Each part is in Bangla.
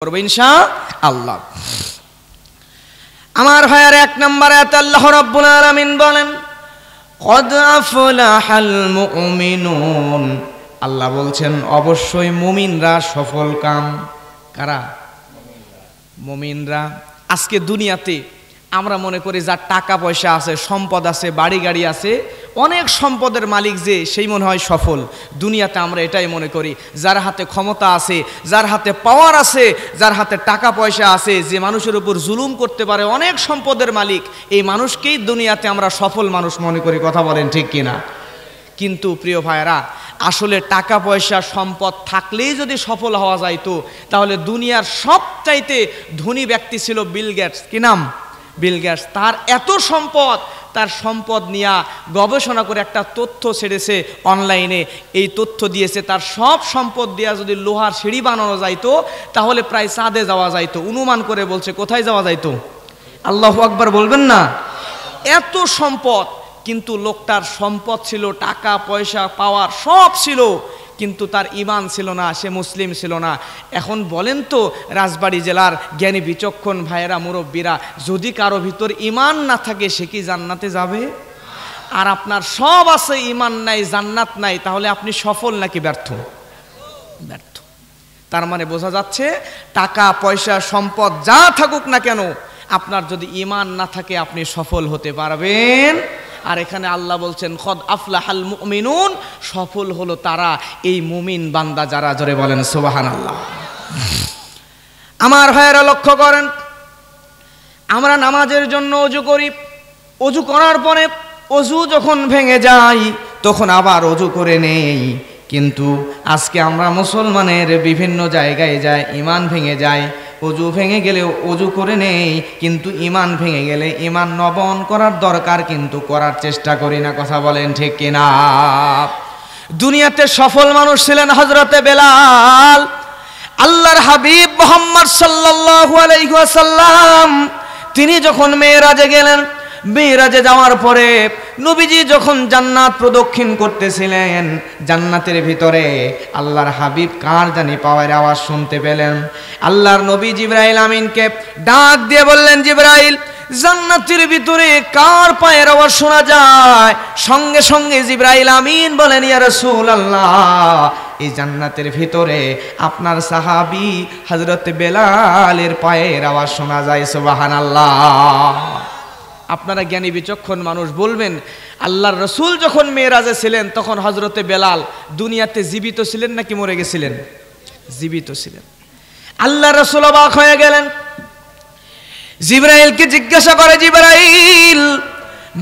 করব ইনশাআল্লাহ। আমার ভাইয়ার এক নম্বরে আল্লাহ রাব্বুল আলামিন বলেন কদ আফলাহাল মুমিনুন, আল্লাহ বলছেন অবশ্যই মুমিনরা সফল কাম। কারা? মুমিনরা। আজকে দুনিয়াতে আমরা মনে করি যার টাকা পয়সা আছে, সম্পদ আছে, বাড়ি গাড়ি আছে, অনেক সম্পদের মালিক যে সেই মনে হয় সফল। দুনিয়াতে আমরা এটাই মনে করি, যার হাতে ক্ষমতা আছে, যার হাতে পাওয়ার আছে, যার হাতে টাকা পয়সা আছে, যে মানুষের উপর জুলুম করতে পারে, অনেক সম্পদের মালিক, এই মানুষকেই দুনিয়াতে আমরা সফল মানুষ মনে করি। কথা বলেন ঠিক কিনা? কিন্তু প্রিয় ভাইরা, আসলে টাকা পয়সা সম্পদ থাকলেই যদি সফল হওয়া যাইতো তাহলে দুনিয়ার সবচাইতে ধনী ব্যক্তি ছিল বিল গেটস। কি নাম? Bill Gates. তার এত সম্পদ, তার সম্পদ নিয়ে গবেষণা করে একটা তথ্য ছেড়েছে অনলাইনে। এই তথ্য দিয়েছে তার সব সম্পদ দিয়ে যদি লোহার সিঁড়ি বানানো যাইতো তাহলে প্রায় চাঁদে যাওয়া যাইতো। অনুমান করে বলছে কোথায় যাওয়া যাইতো? আল্লাহু আকবার বলবেন না? এত সম্পদ, কিন্তু লোকটার সম্পদ ছিল, টাকা পয়সা পাওয়ার সব ছিল, কিন্তু তার ঈমান ছিল না, সে মুসলিম ছিল না। এখন বলেন তো রাজবাড়ী জেলার জ্ঞানী বিচক্ষণ ভাইয়েরা, মুরব্বীরা, যদি কারো ভিতর ঈমান না থাকে সে কি জান্নাতে যাবে? আর আপনার সব আছে, ঈমান নাই, জান্নাত নাই, তাহলে আপনি সফল নাকি ব্যর্থ? ব্যর্থ। তার মানে বোঝা যাচ্ছে টাকা পয়সা সম্পদ যা থাকুক না কেন, আপনার যদি ঈমান না থাকে আপনি সফল হতে পারবেন। আর এখানে আল্লাহ বলছেন কদ আফলাহাল মুমিনুন, সফল হলো তারা, এই মুমিন বান্দা যারা। জোরে বলেন সুবহানাল্লাহ। আমার ভাইয়েরা লক্ষ্য করেন, আমরা নামাজের জন্য ওযু করি, ওযু করার পরে ওযু যখন ভেঙে যায় তখন আবার ওযু করে নেই। কিন্তু আজকে আমরা মুসলমানের বিভিন্ন জায়গায় যাই, ঈমান ভেঙে যায়, ওযু ভেঙে গেলেও ওযু করে নেই, কিন্তু ঈমান ভেঙে গেলে ঈমান নবন করার দরকার, কিন্তু করার চেষ্টা করি না। কথা বলেন ঠিক কিনা? দুনিয়াতে সফল মানুষ ছিলেন হযরতে বেলাল। আল্লাহর হাবিব মুহাম্মদ সাল্লাল্লাহু আলাইহি ওয়াসাল্লাম তিনি যখন মেরাজে গেলেন, মেরাজে যাওয়ার পরে নবীজি যখন জান্নাত প্রদক্ষিণ করতেছিলেন, জান্নাতের ভিতরে আল্লাহর হাবিব কার জানি পাওয়ার আওয়াজ শুনতে পেলেন। আল্লাহর নবী জিবরাইল আমিনকে ডাক দিয়ে বললেন, জিবরাইল, জান্নাতের ভিতরে কার পায়ের আওয়াজ শোনা যায়? সঙ্গে সঙ্গে জিবরাইল আমিন বলেন, ইয়া রাসূলুল্লাহ, এই জান্নাতের ভিতরে আপনার সাহাবী হযরত বেলালের পায়ের আওয়াজ শোনা যায়। সুবহানাল্লাহ। আপনারা জ্ঞানী বিচক্ষণ মানুষ বলবেন, আল্লাহর রসুল যখন মেরাজে ছিলেন তখন হযরতে বেলাল দুনিয়াতে জীবিত ছিলেন নাকি মরে গেছিলেন? জীবিত ছিলেন। আল্লাহর রসুল অবাক হয়ে গেলেন, জিবরাইলকে জিজ্ঞাসা করে, জিবরাইল,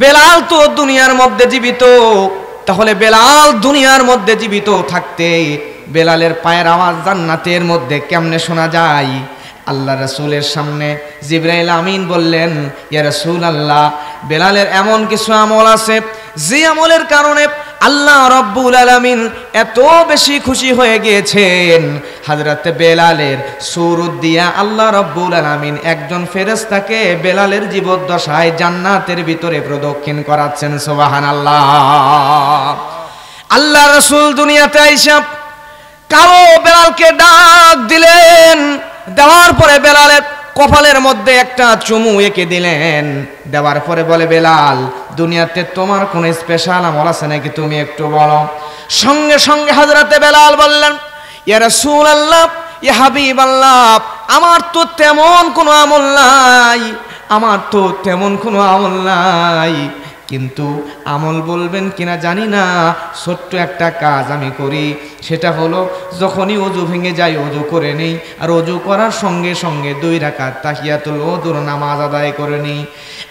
বেলাল তো দুনিয়ার মধ্যে জীবিত, তাহলে বেলাল দুনিয়ার মধ্যে জীবিত থাকতে বেলালের পায়ের আওয়াজ জান্নাতের মধ্যে কেমনে শোনা যায়? আল্লাহ রাসূলের সামনে জিবরাইল আমিন বললেন, ইয়া রাসূলুল্লাহ, বেলালের এমন কিছু আমল আছে যে আমলের কারণে আল্লাহ রাব্বুল আলামিন এত বেশি খুশি হয়ে গিয়েছেন, হযরতে বেলালের সুরত দিয়া আল্লাহ রাব্বুল আলামিন একজন ফেরেশতাকে বেলালের জীবদ্দশায় জান্নাতের ভিতরে প্রদক্ষিণ করাচ্ছেন। সুবহানাল্লাহ। আল্লাহ রাসূল দুনিয়াতে আইসা কারো বেলালকে ডাক দিলেন, দেওয়ার পরে বেলালের কপালের মধ্যে একটা চুমু এঁকে দিলেন। দেওয়ার পরে বলে, বেলাল, দুনিয়াতে তোমার কোন স্পেশাল আমল আছে নাকি, তুমি একটু বলো। সঙ্গে সঙ্গে হযরতে বেলাল বললেন, ইয়া রাসূলুল্লাহ, ইয়া হাবিবাল্লাহ, আমার তো তেমন কোনো আমল নাই, আমার তো তেমন কোনো আমল নাই, কিন্তু আমল বলবেন কিনা জানি না, ছোট্ট একটা কাজ আমি করি, সেটা হলো যখনই ওযু ভেঙে যায় ওযু করে নেই, আর ওযু করার সঙ্গে সঙ্গে 2 রাকাত তাহিয়াতুল ওযুর নামাজ আদায় করে নেই।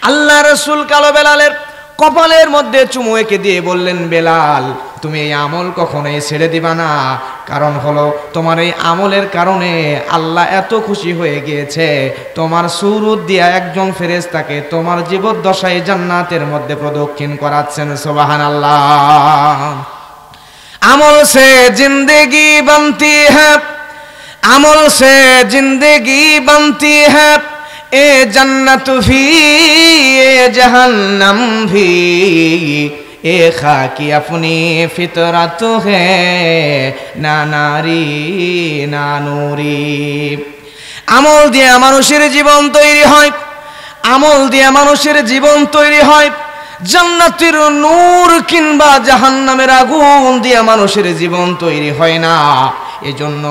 আল্লাহ রাসূল কালো বেলালের কপালের মধ্যে চুমু এঁকে দিয়ে বললেন, বেলাল, তুমি এই আমল কখনোই ছেড়ে দিবা না, কারণ হলো তোমার এই আমলের কারণে আল্লাহ এত খুশি হয়ে গিয়েছে, তোমার সুরত দিয়া একজন ফেরেশতাকে তোমার জীবদ্দশায় জান্নাতের মধ্যে প্রদক্ষিণ করাচ্ছেন। সুবহানাল্লাহ। আমল সে জিंदगी बनती है, আমল সে जिंदगी बनती है, ए जन्नत भी ए जहन्नम भी, ए खाकी अपनी फितरत है, ना नारी ना नूरी। আমল দিয়ে মানুষের জীবন তৈরি হয়, আমল দিয়ে মানুষের জীবন তৈরি হয়। জান্নাতের নূর কিংবা জাহান্নামের আগুন দিয়ে মানুষের জীবন তৈরি হয় না। এজন্য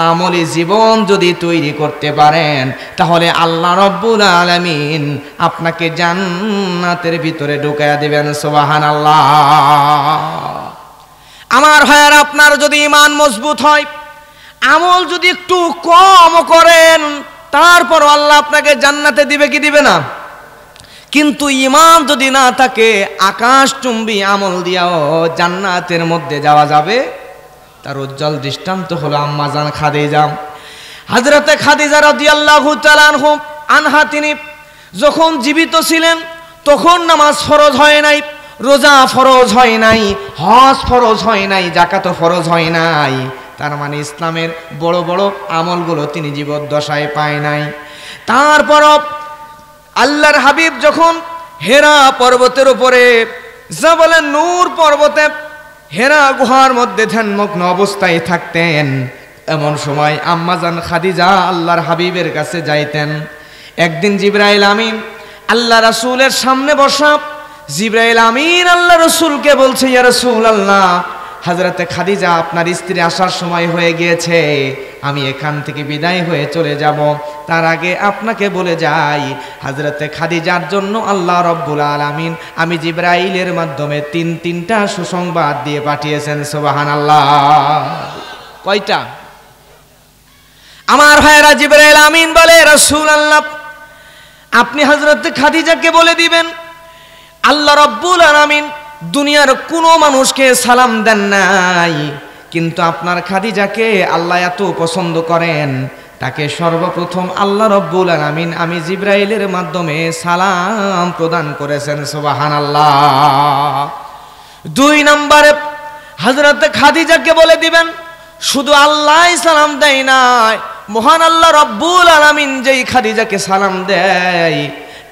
আমলি জীবন যদি তৈরি করতে পারেন তাহলে আল্লাহ রাব্বুল আলামিন আপনাকে জান্নাতের ভিতরে ঢুকায়া দিবেন। সুবহানাল্লাহ। আমার ভাইয়ারা, আপনার যদি ঈমান মজবুত হয়, আমল যদি একটু কম করেন, তারপর আল্লাহ আপনাকে জান্নাতে দিবে কি দিবে না? কিন্তু ঈমান যদি না থাকে, আকাশচুম্বী আমল দিয়াও জান্নাতের মধ্যে যাওয়া যাবে। তার উজ্জ্বল দৃষ্টান্ত হলো আম্মাজান খাদিজা। হযরতে খাদিজা রাদিয়াল্লাহু তাআলা আনহা, তিনি যখন জীবিত ছিলেন তখন নামাজ ফরজ হয় নাই, রোজা ফরজ হয় নাই, হজ ফরজ হয় নাই, যাকাত ফরজ হয় নাই। তার মানে ইসলামের বড় বড় আমলগুলো তিনি জীবদ্দশায় পায় নাই। তারপরও আল্লাহর হাবিব যখন হেরা পর্বতের উপরে জাবালে নূর পর্বতে হেরা গুহার মধ্যে ধ্যানমগ্ন অবস্থায় থাকতেন, এমন সময় আম্মাজান খাদিজা আল্লাহর হাবিবের কাছে যাইতেন। একদিন জিবরাইল আমিন আল্লাহ রাসূলের সামনে বসা। জিবরাইল আমিন আল্লাহ রাসূলকে বলছে, ইয়া রাসূলুল্লাহ, হযরতে খাদিজা আপনার স্ত্রী আসার সময় হয়ে গিয়েছে, আমি এখান থেকে বিদায় হয়ে চলে যাব। তার আগে আপনাকে বলে যাই, হযরতে খাদিজার জন্য আল্লাহ রাব্বুল আলামিন আমি জিবরাইলের মাধ্যমে তিনটা সুসংবাদ দিয়ে পাঠিয়েছেন। সুবহানাল্লাহ। কয়টা? আমার ভাইরা, জিবরাইল আমিন বলে, রাসূলুল্লাহ আপনি হযরতে খাদিজাকে বলে দিবেন, আল্লাহ রাব্বুল আলামিন দুনিয়ার কোনো মানুষকে সালাম দেন নাই, কিন্তু আপনার খাদিজাকে আল্লাহ এত পছন্দ করেন, তাকে সর্বপ্রথম আল্লাহ রাব্বুল আলামিন আমি জিবরাইলের মাধ্যমে সালাম প্রদান করেছেন। সুবহানাল্লাহ। 2 নম্বরে হযরতে খাদিজাকে বলে দিবেন, শুধু আল্লাহই সালাম দেয় না, মহান আল্লাহ রাব্বুল আলামিন যেই খাদিজাকে সালাম দেয়,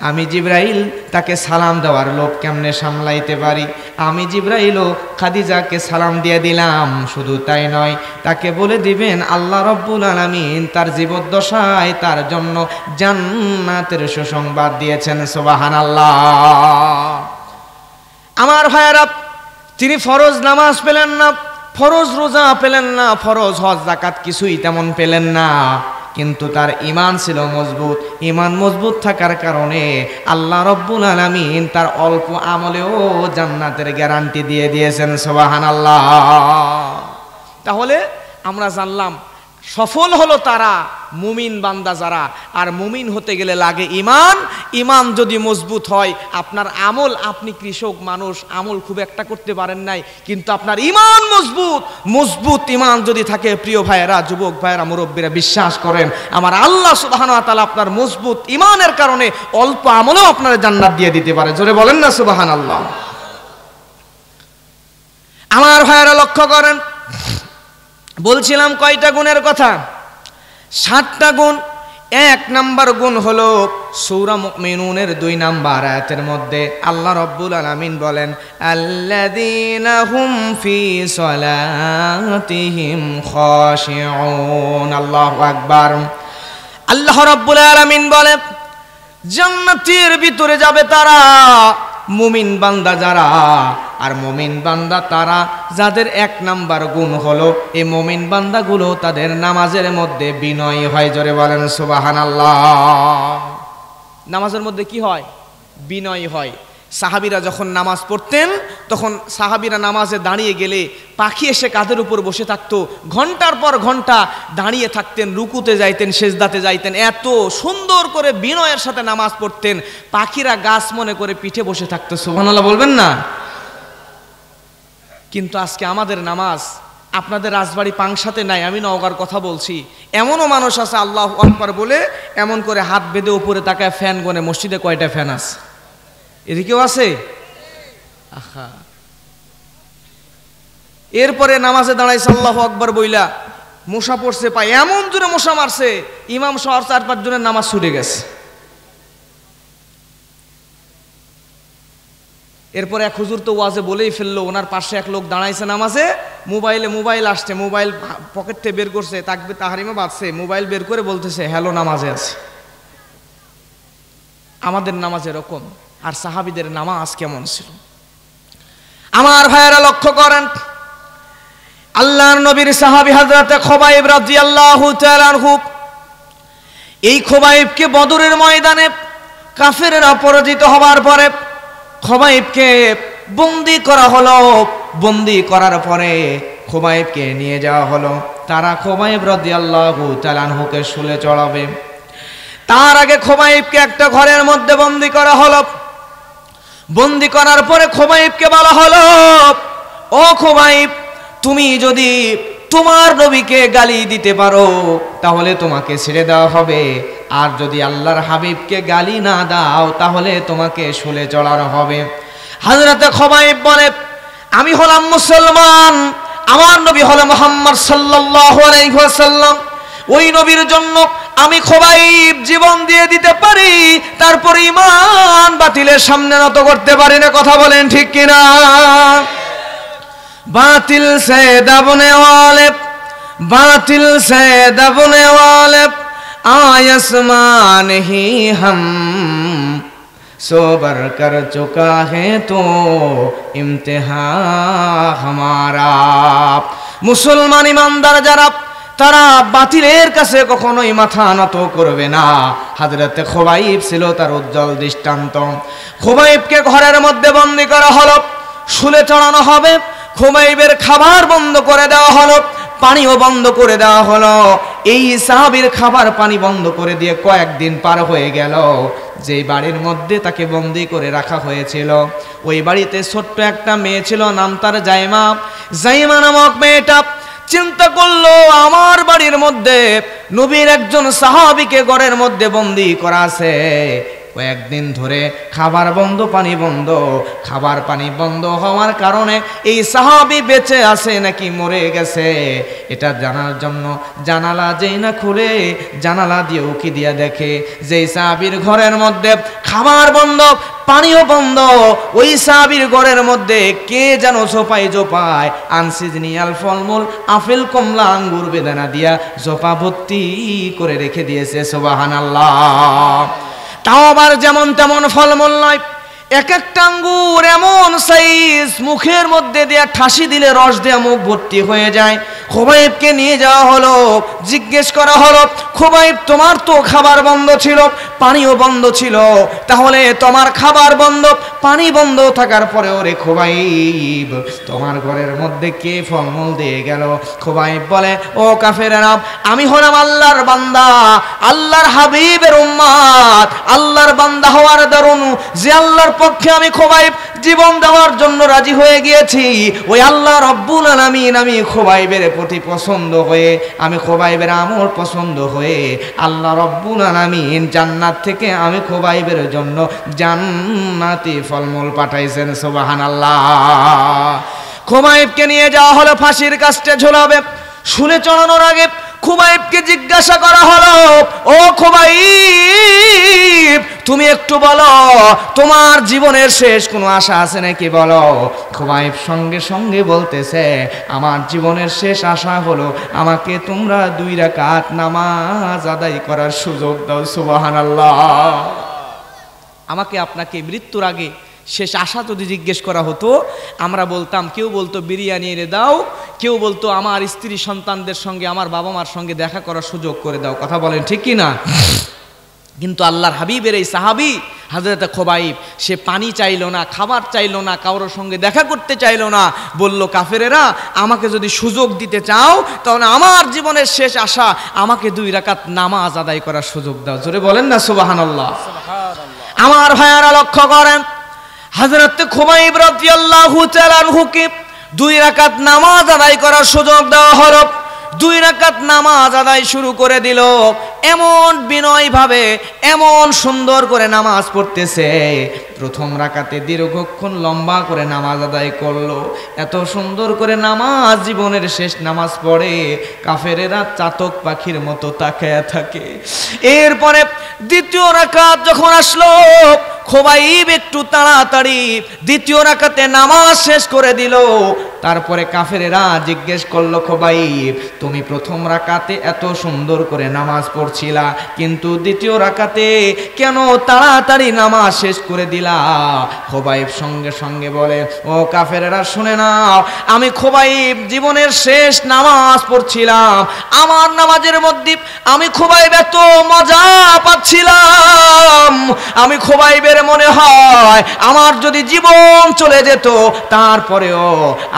আমি জিবরাইল তাকে সালাম দেওয়ার লোভ কেমনে সামলাইতে পারি, আমি জিবরাইলও খাদিজাকে সালাম দিয়ে দিলাম। শুধু তাই নয়, তাকে বলে দিবেন আল্লাহ রাব্বুল আলামিন তার জীবদ্দশায় তার জন্য জান্নাতের সুসংবাদ দিয়েছেন। সুবহানাল্লাহ। আমার ভাইয়েরা, তিনি ফরজ নামাজ পেলেন না, ফরজ রোজা পেলেন না, ফরজ হজ যাকাত কিছুই তেমন পেলেন না, কিন্তু তার ঈমান ছিল মজবুত। ঈমান মজবুত থাকার কারণে আল্লাহ রাব্বুল আলামিন তার অল্প আমলেও জান্নাতের গ্যারান্টি দিয়ে দিয়েছেন। সুবহানাল্লাহ। তাহলে আমরা জানলাম সফল হলো তারা, মুমিন বান্দা যারা। আর মুমিন হতে গেলে লাগে ঈমান। ঈমান যদি মজবুত হয়, আপনার আমল, আপনি কৃষক মানুষ, আমল খুব একটা করতে পারেন নাই, কিন্তু আপনার ঈমান মজবুত। মজবুত ঈমান যদি থাকে, প্রিয় ভাইয়েরা, যুবক ভাইয়েরা, মুরব্বীরা, বিশ্বাস করেন আমার আল্লাহ সুবহানাহু ওয়া তাআলা আপনার মজবুত ঈমানের কারণে অল্প আমলেও আপনার জান্নাত দিয়ে দিতে পারে। জোরে বলেন না সুবহানাল্লাহ। আমার ভাইয়েরা লক্ষ্য করেন, বলছিলাম কয়টা গুণের কথা? 7টা গুণ। 1 নাম্বার গুণ হলো সূরা মুমিনুনের 2 নাম্বার আয়াতের মধ্যে আল্লাহ রাব্বুল আলামিন বলেন, আল্লাযীনা হুম ফি সালাতিহিম খাশিউন। আল্লাহু আকবার। আল্লাহ রাব্বুল আলামিন বলেন, জান্নাতের ভিতরে যাবে তারা, মুমিন বান্দা যারা। আর মুমিন বান্দা তারা যাদের 1 নাম্বার গুণ হলো, এই মুমিন বান্দাগুলো তাদের নামাজের মধ্যে বিনয়ী হয়। জোরে বলেন সুবহানাল্লাহ। নামাজের মধ্যে কি হয়? বিনয়ী হয়। সাহাবীরা যখন নামাজ পড়তেন, তখন সাহাবীরা নামাজে দাঁড়িয়ে গেলে পাখি এসে কাঁধের উপর বসে থাকতো, ঘন্টার পর ঘন্টা দাঁড়িয়ে থাকতেন, রুকুতে যাইতেন, সেজদাতে যাইতেন, এত সুন্দর করে বিনয়ের সাথে নামাজ পড়তেন, পাখিরা গাছ মনে করে পিঠে বসে থাকতো। সুবহানাল্লাহ বলবেন না? কিন্তু আজকে আমাদের নামাজ আপনাদের রাজবাড়ি পাংশাতে নাই, আমি নওগাঁর কথা বলছি। এমনও মানুষ আছে আল্লাহু আকবার বলে এমন করে হাত বেঁধে উপরে তাকায় ফ্যান গনে, মসজিদে কয়টা ফ্যান আছে? এদিকেও আছে। আহা, এরপরে নামাজে দাঁড়াইছে আল্লাহু আকবার বইলা, মশা পড়ছে পায়, এমন জোরে মশা মারছে, ইমাম সহ 4-5 জনের নামাজ ছুটে গেছে। এরপরে এক হুজুর তো ওয়াজে বলেই ফেললো, ওনার পাশে এক লোক দাঁড়াইছে নামাজে, মোবাইল আসছে, মোবাইল পকেট থেকে বের করছে, তাকবীর তাহরিমা বাজছে, মোবাইল বের করে বলতেছে হ্যালো নামাজে আছে। আমাদের নামাজ এরকম, আর সাহাবীদের নামাজ কেমন ছিল আমার ভাইয়েরা লক্ষ্য করেন। আল্লাহর নবীর সাহাবী হযরতে খুবাইব রাদিয়াল্লাহু তাআলা আনহু, এই খুবাইবকে বদরের ময়দানে কাফেররা পরাজিত হওয়ার পরে খুবাইবকে বন্দী করা হলো। বন্দী করার পরে খুবাইবকে নিয়ে যাওয়া হলো, তারা খুবাইব রাদিয়াল্লাহু তাআলা আনহুকে শুলে চড়াবে। তার আগে খুবাইবকে একটা ঘরের মধ্যে বন্দী করা হলো। বন্দী করার পরে খুবাইবকে বলা হলো, ও খুবাইব, তুমি যদি তোমার নবীকে গালি দিতে পারো তাহলে তোমাকে ছেড়ে দেওয়া হবে, আর যদি আল্লাহর হাবিবকে গালি না দাও তাহলে তোমাকে শুলে চড়ানো হবে। হযরতে খুবাইব বলে, আমি হলাম মুসলমান, আমার নবী হলো মুহাম্মদ সাল্লাল্লাহু আলাইহি ওয়াসাল্লাম, ওই নবীর জন্য আমি খুবাইব জীবন দিয়ে দিতে পারি, তারপর ঈমান বাতিলের সামনে নত করতে পারি না। কথা বলেন ঠিক কিনা? बातिल से दबने वाले, बातिल से दबने वाले आसमान ही हम सोबर कर चुका है तो इम्तिहा हमारा। मुसलमान ईमानदार যারা তারা বাতিলের কাছে কখনোই মাথা নত করবে না। হযরতে খুবাইব ছিল তার উজ্জ্বল দৃষ্টান্ত। খুবাইবকে ঘরের মধ্যে বন্দী করা হলো, শুলে চড়ানো হবে। খুবাইবের খাবার বন্ধ করে দেওয়া হলো, পানিও বন্ধ করে দেওয়া হলো। এই সাহাবীর খাবার পানি বন্ধ করে দিয়ে কয়েকদিন পার হয়ে গেল। যে বাড়ির মধ্যে তাকে বন্দী করে রাখা হয়েছিল, ওই বাড়িতে ছোট্ট একটা মেয়ে ছিল, নাম তার জাইমা। জাইমা নামক মেয়েটা চিন্তা করলো, আমার বাড়ির মধ্যে নবীর একজন সাহাবীকে ঘরের মধ্যে বন্দী করা আছে, কয়েকদিন ধরে খাবার বন্ধ, পানি বন্ধ। খাবার পানি বন্ধ হওয়ার কারণে এই সাহাবী বেঁচে আছে নাকি মরে গেছে এটা জানার জন্য জানালা যেই না খুলে, জানালা দিয়ে উকি দিয়া দেখে যে সাহাবীর ঘরের মধ্যে খাবার বন্ধ, পানিও বন্ধ। ওই সাহাবীর ঘরের মধ্যে কে যেন জোপায় জোপায় আনসিজনিয়াল ফলমূল, আপেল, কমলা, আঙ্গুর, বেদানা দিয়া জোপা ভর্তি করে রেখে দিয়েছে। সুবহানাল্লাহ। তাও আবার যেমন তেমন ফলমূল নয়, এক একটা আঙ্গুর এমন সাইজ, মুখের মধ্যে দিয়ে ঠাসি দিলে রস দিয়ে মুখ ভর্তি হয়ে যায়। খুবাইবকে নিয়ে যাওয়া হলো, জিজ্ঞেস করা হলো, খুবাইব তোমার তো খাবার বন্ধ ছিল, পানিও বন্ধ ছিল, তাহলে তোমার খাবার বন্ধ, পানি বন্ধ থাকার পরেও রে খুবাইব তোমার ঘরের মধ্যে কে ফলমূল দিয়ে গেল? খুবাইব বলে, ও কাফেরেরা, আমি হলাম আল্লাহর বান্দা, আল্লাহর হাবিবের উম্মত, আল্লাহর বান্দা হওয়ার দরুন যে আল্লাহর পক্ষে আমি খুবাইব জীবন দেওয়ার জন্য রাজি হয়ে গিয়েছি, ওই আল্লাহ রব্বুল আলামিন আমি খুবাইবের প্রতি পছন্দ হয়ে, আমি খুবাইবের আমল পছন্দ হয়ে আল্লাহ রব্বুল আলামিন জান্নাত থেকে আমি খুবাইবের জন্য জান্নাতি ফলমূল পাঠাইছেন। সুবহানাল্লাহ। খুবাইবকে নিয়ে যাওয়া হলো, ফাঁসির কাস্টে ঝোলাবে। শুলে চড়ানোর আগে খুবাইবকে জিজ্ঞাসা করা হলো, ও খুবাইব, তুমি একটু বলো তোমার জীবনের শেষ কোনো আশা আছে নাকি বলো। খুবাইব সঙ্গে সঙ্গে বলতেছে, আমার জীবনের শেষ আশা হলো আমাকে তোমরা 2 রাকাত নামাজ আদায় করার সুযোগ দাও। সুবহানাল্লাহ। আমাকে আপনাকে মৃত্যুর আগে শেষ আশা যদি জিজ্ঞেস করা হতো, আমরা বলতাম, কেউ বলতো বিরিয়ানি এনে দাও, কেউ বলতো আমার স্ত্রী সন্তানদের সঙ্গে, আমার বাবা মার সঙ্গে দেখা করার সুযোগ করে দাও। কথা বলেন ঠিক কি না? কিন্তু আল্লাহর হাবিবের এই সাহাবী হযরত খুবাইব, সে পানি চাইলো না, খাবার চাইলো না, কারোর সঙ্গে দেখা করতে চাইলো না। বলল, কাফেরেরা, আমাকে যদি সুযোগ দিতে চাও তাহলে আমার জীবনের শেষ আশা আমাকে 2 রাকাত নামাজ আদায় করার সুযোগ দাও। জোরে বলেন না সুবহানাল্লাহ। আমার ভাইয়ারা লক্ষ্য করেন, হযরত খুবাইব রাদিয়াল্লাহু তাআলা আনহুকে 2 রাকাত নামাজ আদায় করার সুযোগ দেওয়া হলো। 2 রাকাত নামাজ আদায় শুরু করে দিল। এমন বিনয় ভাবে, এমন সুন্দর করে নামাজ পড়তেছে। প্রথম রাকাতে দীর্ঘক্ষণ লম্বা করে নামাজ আদায় করলো। এত সুন্দর করে নামাজ, জীবনের শেষ নামাজ পড়ে কাফেরেরা চাতক পাখির মতো তাকায়া থাকে। এরপরে দ্বিতীয় রাকাত যখন আসলো, খোবাইব একটু তাড়াতাড়ি দ্বিতীয় রাকাতে নামাজ শেষ করে দিল। তারপরে কাফেরেরা জিজ্ঞেস করলো, খোবাইব তুমি প্রথম রাকাতে এত সুন্দর করে নামাজ পড়ছিলা, কিন্তু দ্বিতীয় রাকাতে কেন তাড়াতাড়ি নামাজ শেষ করে দিলা? খোবাইব সঙ্গে সঙ্গে বলে, ও কাফেরেরা শুনে নাও, আমি খোবাইব জীবনের শেষ নামাজ পড়ছিলাম। আমার নামাজের মধ্যে আমি খোবাইব এত মজা পাচ্ছিলাম, আমি খোবাইবের মনে হয় আমার যদি জীবন চলে যেত তারপরেও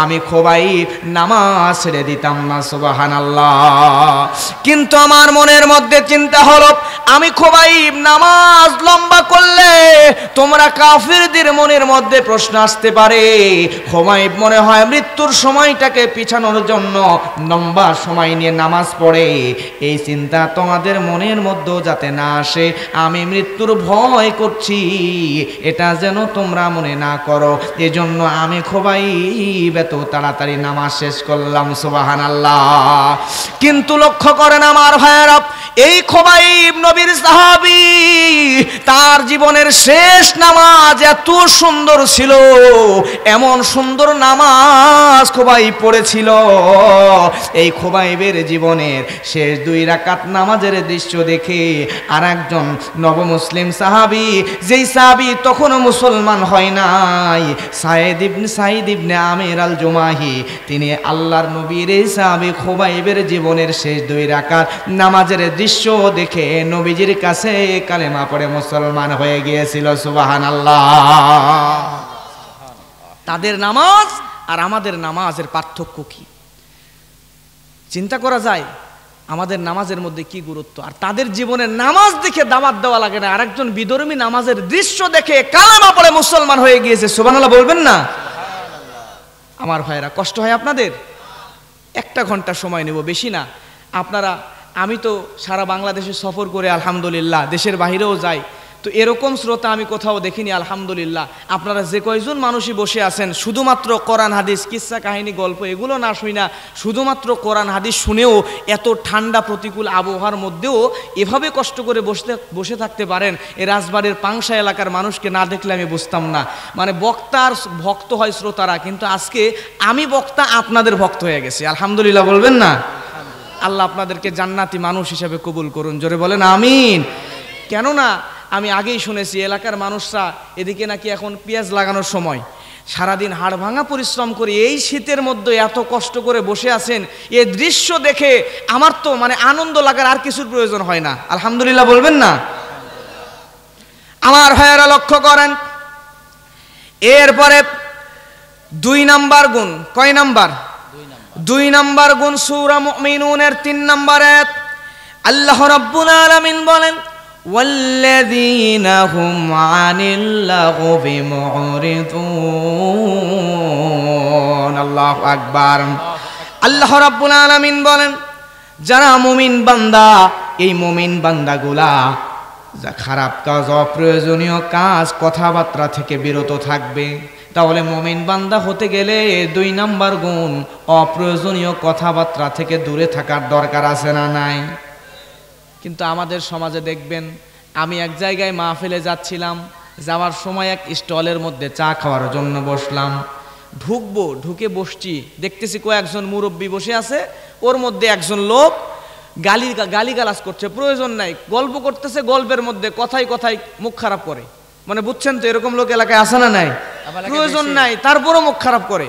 আমি খোবাইব নামাজ ছেড়ে দিতাম না। সুবহানাল্লাহ। কিন্তু আমার মনের মধ্যে চিন্তা হলো, আমি খোবাইব নামাজ লম্বা করলে তোমরা কাফিরদের মনের মধ্যে প্রশ্ন আসতে পারে, খোবাইব মনে হয় মৃত্যুর সময়টাকে পিছানোর জন্য লম্বা সময় নিয়ে নামাজ পড়ে। এই চিন্তা তোমাদের মনের মধ্যেও যাতে না আসে, আমি মৃত্যুর ভয় করছি, এটা যেন তোমরা মনে না করো, এজন্য আমি খোবাইব এত তাড়াতাড়ি নামাজ শেষ করলাম। সুবহানাল্লাহ। কিন্তু লক্ষ্য করেন আমার ভাইয়েরা, এই খোবাইব নবীর সাহাবী, তার জীবনের শেষ নামাজ এত সুন্দর ছিল, এমন সুন্দর নামাজ খোবাইব পড়েছিল। এই খোবাইবের জীবনের শেষ 2 রাকাত নামাজের দৃশ্য দেখে আর একজন নবমুসলিম সাহাবী, যেই সাহাবী তখনও মুসলমান হয় নাই, সাইদ ইবনে আমির আল জুমাহি, তিনি আল্লাহর নবীর এই সাহাবী খোবাইবের জীবনের শেষ 2 রাকাত নামাজের দৃশ্য দেখে নবীজির কাছে কালেমা পড়ে মুসলমান হয়ে গিয়েছিল। সুবহানাল্লাহ। তাদের নামাজ আর আমাদের নামাজের পার্থক্য কি চিন্তা করা যায়? আমাদের নামাজের মধ্যে কি গুরুত্ব, আর তাদের জীবনের নামাজ দেখে দাওয়াত দেওয়া লাগে না, আরেকজন বিধর্মী নামাজের দৃশ্য দেখে কালেমা পড়ে মুসলমান হয়ে গিয়েছে। সুবহানাল্লাহ বলবেন না? আমার ভাইরা, কষ্ট হয় আপনাদের? 1 ঘন্টা সময় নেব, বেশি না। আপনারা, আমি তো সারা বাংলাদেশে সফর করে আলহামদুলিল্লাহ, দেশের বাইরেও যাই, তো এরকম শ্রোতা আমি কোথাও দেখিনি আলহামদুলিল্লাহ। আপনারা যে কয়জন মানুষই বসে আছেন, শুধুমাত্র কোরআন হাদিস, কিচ্ছা কাহিনী, গল্প এগুলো না শুই না, শুধুমাত্র কোরআন হাদিস শুনেও এত ঠান্ডা প্রতিকূল আবহাওয়ার মধ্যেও এভাবে কষ্ট করে বসে থাকতে পারেন, এ রাজবাড়ির পাংশা এলাকার মানুষকে না দেখলে আমি বুঝতাম না। মানে বক্তার ভক্ত হয় শ্রোতারা, কিন্তু আজকে আমি বক্তা আপনাদের ভক্ত হয়ে গেছি। আলহামদুলিল্লাহ বলবেন না? আল্লাহ আপনাদেরকে জান্নাতি মানুষ হিসেবে কবুল করুন, জোরে বলেন আমিন। কেননা আমি আগেই শুনেছি এলাকার মানুষরা এদিকে নাকি এখন পেঁয়াজ লাগানোর সময়, সারাদিন হাড় ভাঙা পরিশ্রম করে এই শীতের মধ্যে এত কষ্ট করে বসে আছেন, এই দৃশ্য দেখে আমার তো মানে আনন্দ লাগার আর কিছুর প্রয়োজন হয় না। আলহামদুলিল্লাহ বলবেন না? আমার ভাইয়েরা লক্ষ্য করেন, এরপরে 2 নাম্বার গুণ, কয় নাম্বার? 2 নাম্বার গুণ সূরা মুমিনুনের 3 নাম্বার আয়াত। আল্লাহ রাব্বুল আলামিন বলেন, ওয়াল্লাযীনা হুম আনিল লাগবি মুরিদুন। আল্লাহু আকবার। আল্লাহ রাব্বুল আলামিন বলেন, যারা মুমিন বান্দা, এই মুমিন বান্দাগুলা যা খারাপ কাজ, অপ্রয়োজনীয় কাজ, কথাবার্তা থেকে বিরত থাকবে। তাহলে মুমিন বান্দা হতে গেলে 2 নাম্বার গুণ, অপ্রয়োজনীয় কথাবার্তা থেকে দূরে থাকার দরকার আছে না নাই? কিন্তু আমাদের সমাজে দেখবেন, আমি এক জায়গায় মাহফিলে যাচ্ছিলাম, যাওয়ার সময় এক স্টলের মধ্যে চা খাওয়ার জন্য বসলাম, ঢুকে বসছি, দেখতেছি কয়েকজন মুরব্বী বসে আছে, ওর মধ্যে একজন লোক গালিগালাজ করছে, প্রয়োজন নাই, গল্প করতেছে, গল্পের মধ্যে কথায় কথায় মুখ খারাপ করে। মানে বুঝছেন তো, এরকম লোক এলাকায় আসে না নাই? প্রয়োজন নাই তারপরও মুখ খারাপ করে।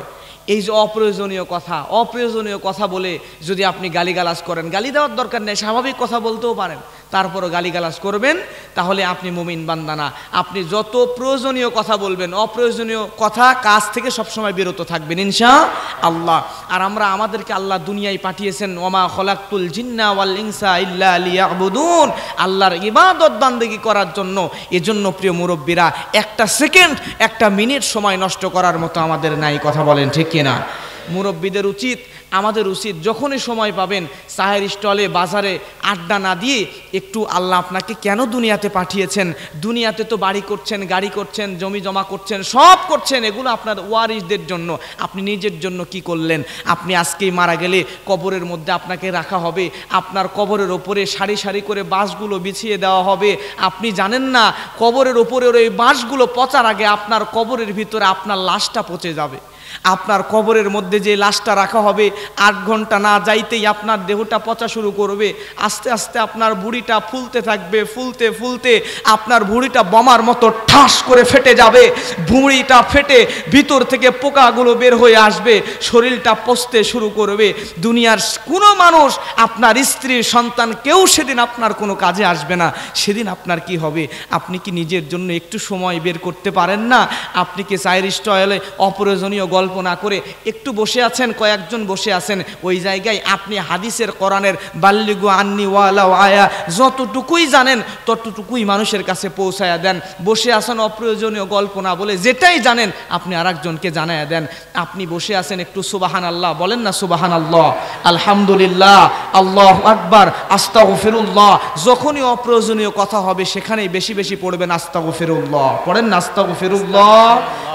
এই যে অপ্রয়োজনীয় কথা বলে যদি আপনি গালিগালাজ করেন, গালি দেওয়ার দরকার নেই, স্বাভাবিক কথা বলতেও পারেন, তারপরও গালিগালাজ করবেন, তাহলে আপনি মুমিন বান্দা না। আপনি যত প্রয়োজনীয় কথা বলবেন, অপ্রয়োজনীয় কথা কাজ থেকে সবসময় বিরত থাকবেন ইনশাআল্লাহ। আর আমাদেরকে আল্লাহ দুনিয়ায় পাঠিয়েছেন, ওমা খলাকতুল জিন্না ওয়াল ইনসা ইল্লা লিয়াবুদুন, আল্লাহর ইবাদত বান্দেগি করার জন্য। এজন্য প্রিয় মুরব্বীরা, 1 সেকেন্ড 1 মিনিট সময় নষ্ট করার মতো আমাদের নাই, কথা বলেন ঠিক কিনা? মুরব্বীদের উচিত, আমাদের উচিত যখনই সময় পাবেন চায়ের স্টলে বাজারে আড্ডা না দিয়ে একটু আল্লাহ আপনাকে কেন দুনিয়াতে পাঠিয়েছেন, দুনিয়াতে তো বাড়ি করছেন, গাড়ি করছেন, জমি জমা করছেন, সব করছেন, এগুলো আপনার ওয়ারিসদের জন্য, আপনি নিজের জন্য কি করলেন? আপনি আজকেই মারা গেলে কবরের মধ্যে আপনাকে রাখা হবে, আপনার কবরের ওপরে সারি সারি করে বাঁশগুলো বিছিয়ে দেওয়া হবে। আপনি জানেন না কবরের ওপরে ওই বাঁশগুলো পচার আগে আপনার কবরের ভিতরে আপনার লাশটা পচে যাবে। আপনার কবরের মধ্যে যে লাশটা রাখা হবে 8 ঘন্টা না যাইতেই আপনার দেহটা পচা শুরু করবে। আস্তে আস্তে আপনার ভুঁড়িটা ফুলতে থাকবে, ফুলতে ফুলতে আপনার ভুঁড়িটা বোমার মতো ঠাস করে ফেটে যাবে। ভুঁড়িটা ফেটে ভিতর থেকে পোকাগুলো বের হয়ে আসবে, শরীরটা পচতে শুরু করবে। দুনিয়ার কোনো মানুষ, আপনার স্ত্রী, সন্তান, কেউ সেদিন আপনার কোনো কাজে আসবে না। সেদিন আপনার কি হবে? আপনি কি নিজের জন্য একটু সময় বের করতে পারেন না? আপনি কি চায়ের স্টলে অপ্রয়োজনীয় গল্প না করে একটু বসে আছেন, কয়েকজন বসে আছেন, ওই জায়গায় আপনি হাদিসের, কোরআনের বাল্লিগু আন্নি ওয়ালাউ আয়া যতটুকুই জানেন ততটুকুই মানুষের কাছে পৌঁছায়া দেন। বসে আছেন অপ্রয়োজনীয় গল্প না বলে যেটাই জানেন আপনি আরেকজনকে জানায়া দেন। আপনি বসে আছেন, একটু সুবহানাল্লাহ বলেন না, সুবহানাল্লাহ, আলহামদুলিল্লাহ, আল্লাহু আকবার, আস্তাগফিরুল্লাহ। যখনই অপ্রয়োজনীয় কথা হবে সেখানেই বেশি বেশি পড়বেন আস্তাগফিরুল্লাহ, পড়েন না আস্তাগফিরুল্লাহ,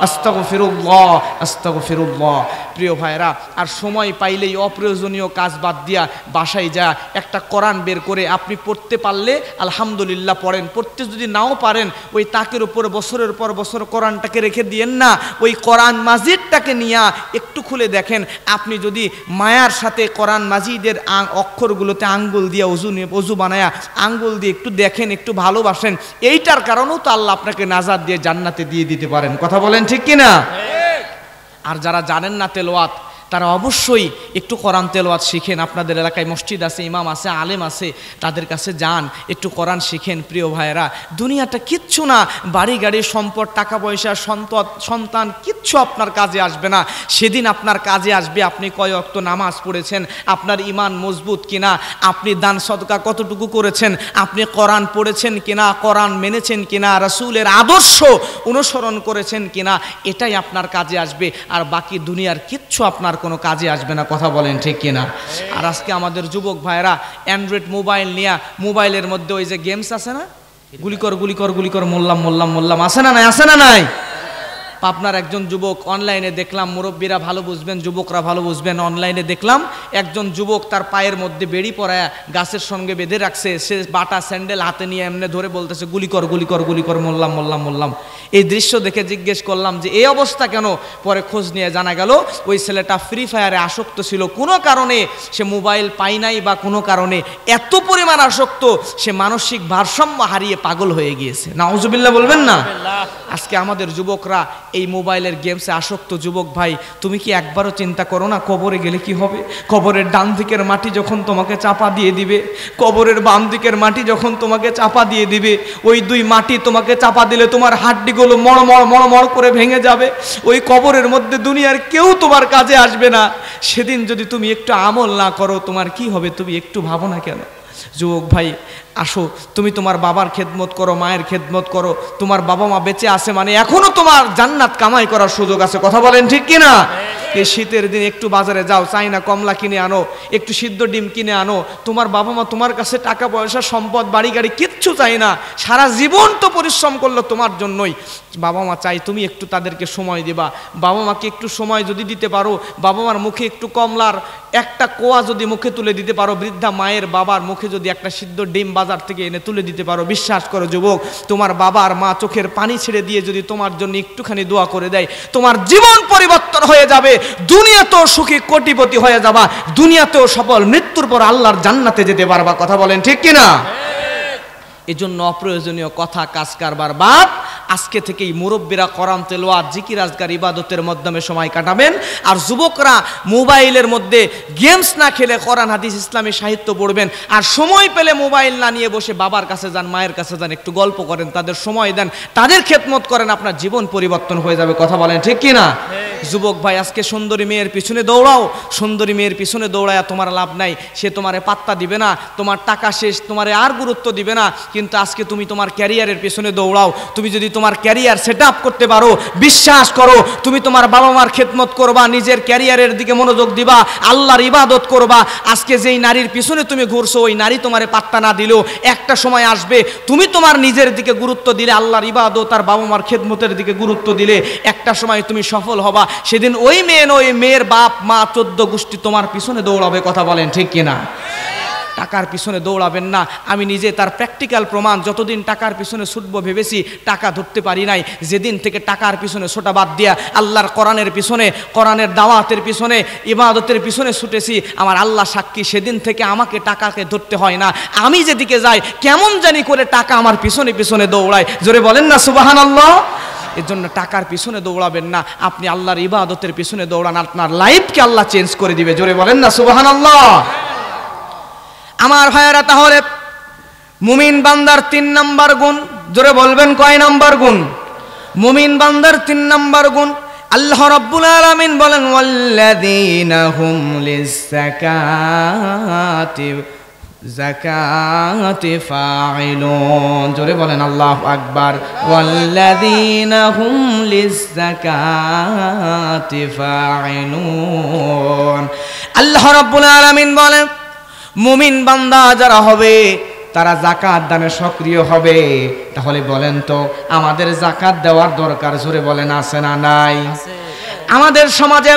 আস্তাগফিরুল্লাহ, আস্তাগফিরুল্লাহ। প্রিয় ভাইরা, আর সময় পাইলেই অপ্রয়োজনীয় কাজ বাদ দিয়া বাসায় যা একটা কোরআন বের করে আপনি পড়তে পারলে আলহামদুলিল্লাহ পড়েন। পড়তে যদি নাও পারেন ওই তাকের উপর বছরের পর বছর কোরআনটাকে রেখে দিয়েন না, ওই কোরআন মাজিদটাকে নিয়ে একটু খুলে দেখেন। আপনি যদি মায়ার সাথে কোরআন মাজিদের অক্ষরগুলোতে আঙ্গুল দিয়ে অজু বানায়া আঙ্গুল দিয়ে একটু দেখেন, একটু ভালোবাসেন, এইটার কারণেও তো আল্লাহ আপনাকে নাজাত দিয়ে জান্নাতে দিয়ে দিতে পারেন। কথা বলেন ঠিক কিনা? আর যারা জানেন না তেলাওয়াত, তারা অবশ্যই একটু কোরআন তেলাওয়াত শিখেন। আপনাদের এলাকায় মসজিদ আছে, ইমাম আছে, আলেম আছে, তাদের কাছে যান, একটু কোরআন শিখেন। প্রিয় ভাইয়েরা, দুনিয়াটা কিচ্ছু না, বাড়ি গাড়ি, সম্পদ, টাকা পয়সা, সন্তান কিচ্ছু আপনার কাজে আসবে না। সেদিন আপনার কাজে আসবে আপনি কয় ওয়াক্ত নামাজ পড়েছেন, আপনার ঈমান মজবুত কিনা, আপনি দান সদকা কতটুকু করেছেন, আপনি কোরআন পড়েছেন কিনা, কোরআন মেনেছেন কিনা, রাসূলের আদর্শ অনুসরণ করেছেন কিনা, এটাই আপনার কাজে আসবে। আর বাকি দুনিয়ার কিচ্ছু আপনার কোনো কাজে আসবে না। কথা বলেন ঠিক কিনা? আর আজকে আমাদের যুবক ভাইরা অ্যান্ড্রয়েড মোবাইল নিয়ে, মোবাইলের মধ্যে ওই যে গেমস আছে না, গুলিকর গুলিকর গুলিকর, মোল্লাম মোল্লাম মোল্লাম, আছে না নাই? আছে না নাই? আপনার একজন যুবক অনলাইনে দেখলাম, মুরব্বীরা ভালো বুঝবেন, যুবকরা ভালো বুঝবেন, অনলাইনে দেখলাম একজন যুবক তার পায়ের মধ্যে বেড়ি পরায়া গাছের সঙ্গে বেঁধে রাখছে, সে বাটা স্যান্ডেল হাতে নিয়ে এমনি ধরে বলতেছে গুলিকর গুলিকর গুলিকর, মোল্লাম মোল্লাম মোল্লাম। এই দৃশ্য দেখে জিজ্ঞেস করলাম যে এই অবস্থা কেন? পরে খোঁজ নিয়ে জানা গেল ওই ছেলেটা ফ্রি ফায়ারে আসক্ত ছিল, কোনো কারণে সে মোবাইল পাই নাই বা কোনো কারণে এত পরিমাণ আসক্ত সে মানসিক ভারসাম্য হারিয়ে পাগল হয়ে গিয়েছে। নাউজুবিল্লাহ বলবেন না? আজকে আমাদের যুবকরা এই মোবাইলের গেমসে আসক্ত। যুবক ভাই, তুমি কি একবারও চিন্তা করো না কবরে গেলে কি হবে? কবরের ডান দিকের মাটি যখন তোমাকে চাপা দিয়ে দিবে, কবরের বাম দিকের মাটি যখন তোমাকে চাপা দিয়ে দিবে, ওই দুই মাটি তোমাকে চাপা দিলে তোমার হাড্ডিগুলো মড়মড় মড়মড় করে ভেঙে যাবে। ওই কবরের মধ্যে দুনিয়ার কেউ তোমার কাজে আসবে না। সেদিন যদি তুমি একটু আমল না করো তোমার কি হবে? তুমি একটু ভাবো না কেন? যুবক ভাই, আসো, তুমি তোমার বাবার খেদমত করো, মায়ের খেদমত করো। তোমার বাবা মা বেঁচে আছে মানে এখনো তোমার জান্নাত কামাই করার সুযোগ আছে। কথা বলেন ঠিক কিনা? এই শীতের দিন একটু বাজারে যাও, চাইনা কমলা কিনে আনো, একটু সিদ্ধ ডিম কিনে আনো। তোমার বাবা মা তোমার কাছে টাকা পয়সা, সম্পদ, বাড়ি গাড়ি কিচ্ছু চাই না, সারা জীবন তো পরিশ্রম করলো তোমার জন্যই। বাবা মা চাই তুমি একটু তাদেরকে সময় দিবা। বাবা মাকে একটু সময় যদি দিতে পারো, বাবা মার মুখে একটু কমলার একটা কোয়া যদি মুখে তুলে দিতে পারো, বৃদ্ধা মায়ের বাবার মুখে যদি একটা সিদ্ধ ডিম বাজার থেকে এনে তুলে দিতে পারো, বিশ্বাস করো যুবক, তোমার বাবা আর মা চোখের পানি ছেড়ে দিয়ে যদি তোমার জন্য একটুখানি দোয়া করে দেয়, তোমার জীবন পরিবর্তন হয়ে যাবে। দুনিয়াতেও সুখী কোটিপতি হয়ে যাবা, দুনিয়াতেও সফল, মৃত্যুর পর আল্লাহর জান্নাতে যেতে পারবা। কথা বলেন ঠিক কিনা? এজন্য অপ্রয়োজনীয় কথা, কাজ কারবার বাদ। আজকে থেকেই মুরব্বীরা কোরআন তেলাওয়াত, জিকির, আজকার, ইবাদতের মাধ্যমে সময় কাটাবেন। আর যুবকরা মোবাইলের মধ্যে গেমস না খেলে কোরআন, হাদিস, ইসলামী সাহিত্য পড়বেন। আর সময় পেলে মোবাইল না নিয়ে বসে বাবার কাছে যান, মায়ের কাছে যান, একটু গল্প করেন, তাদের সময় দেন, তাদের খেদমত করেন, আপনার জীবন পরিবর্তন হয়ে যাবে। কথা বলেন ঠিক কিনা? যুবক ভাই, আজকে সুন্দরী মেয়ের পিছনে দৌড়াও, সুন্দরী মেয়ের পিছনে দৌড়ায় তোমার লাভ নাই, সে তোমারে পাত্তা দিবে না, তোমার টাকা শেষ, তোমারে আর গুরুত্ব দিবে না। কিন্তু আজকে তুমি তোমার ক্যারিয়ারের পিছনে দৌড়াও, তুমি যদি তোমার ক্যারিয়ার সেট আপ করতে পারো, বিশ্বাস করো তুমি তোমার বাবা মার খেদমত করবা, নিজের ক্যারিয়ারের দিকে মনোযোগ দিবা, আল্লাহর ইবাদত করবা। আজকে যেই নারীর পিছনে তুমি ঘুরছো, ওই নারী তোমারে পাত্তা না দিলেও একটা সময় আসবে তুমি তোমার নিজের দিকে গুরুত্ব দিলে, আল্লাহর ইবাদত আর বাবা মার খেদমতের দিকে গুরুত্ব দিলে একটা সময় তুমি সফল হবা। সেদিন ওই মেয়ে নয়, মেয়ের বাপ মা 14 গোষ্ঠী তোমার পিছনে দৌড়াবে। কথা বলেন ঠিক কিনা? টাকার পিছনে দৌড়াবেন না। আমি নিজে তার প্র্যাকটিক্যাল প্রমাণ। যতদিন টাকার পিছনে ছুটবো ভেবেছি, টাকা ধরতে পারি নাই। যেদিন থেকে টাকার পিছনে ছোটা বাদ দিয়া আল্লাহর কোরআনের পিছনে, কোরআনের দাওয়াতের পিছনে, ইবাদতের পিছনে ছুটেছি, আমার আল্লাহ সাক্ষী, সেদিন থেকে আমাকে টাকাকে ধরতে হয় না। আমি যেদিকে যাই কেমন জানি করে টাকা আমার পিছনে পিছনে দৌড়ায়। জোরে বলেন না সুবহানাল্লাহ। এর জন্য টাকার পিছনে দৌড়াবেন না, আপনি আল্লাহর ইবাদতের পিছনে দৌড়ান, আপনার লাইফকে আল্লাহ চেঞ্জ করে দিবে। জোরে বলেন না সুবহানাল্লাহ। আমার ভাইয়েরা, তাহলে মুমিন বান্দার 3 নাম্বার গুণ, জোরে বলবেন কয় নাম্বার গুণ? মুমিন বান্দার 3 নাম্বার গুণ। আল্লাহ রাব্বুল আলামিন বলেন, ওয়াল্লাযীনা হুম লিয-যাকাতি ফাইলুন। জোরে বলেন আল্লাহু আকবার। ওয়াল্লাযীনা হুম লিয-যাকাতি ফাইলুন। আল্লাহ রাব্বুল আলামিন বলেন, মুমিন বান্দা যারা হবে তারা যাকাত দানে সক্রিয় হবে। তাহলে বলেন তো, আমাদের যাকাত দেওয়ার দরকার, জোরে বলেন আছে না নাই? আমাদের সমাজে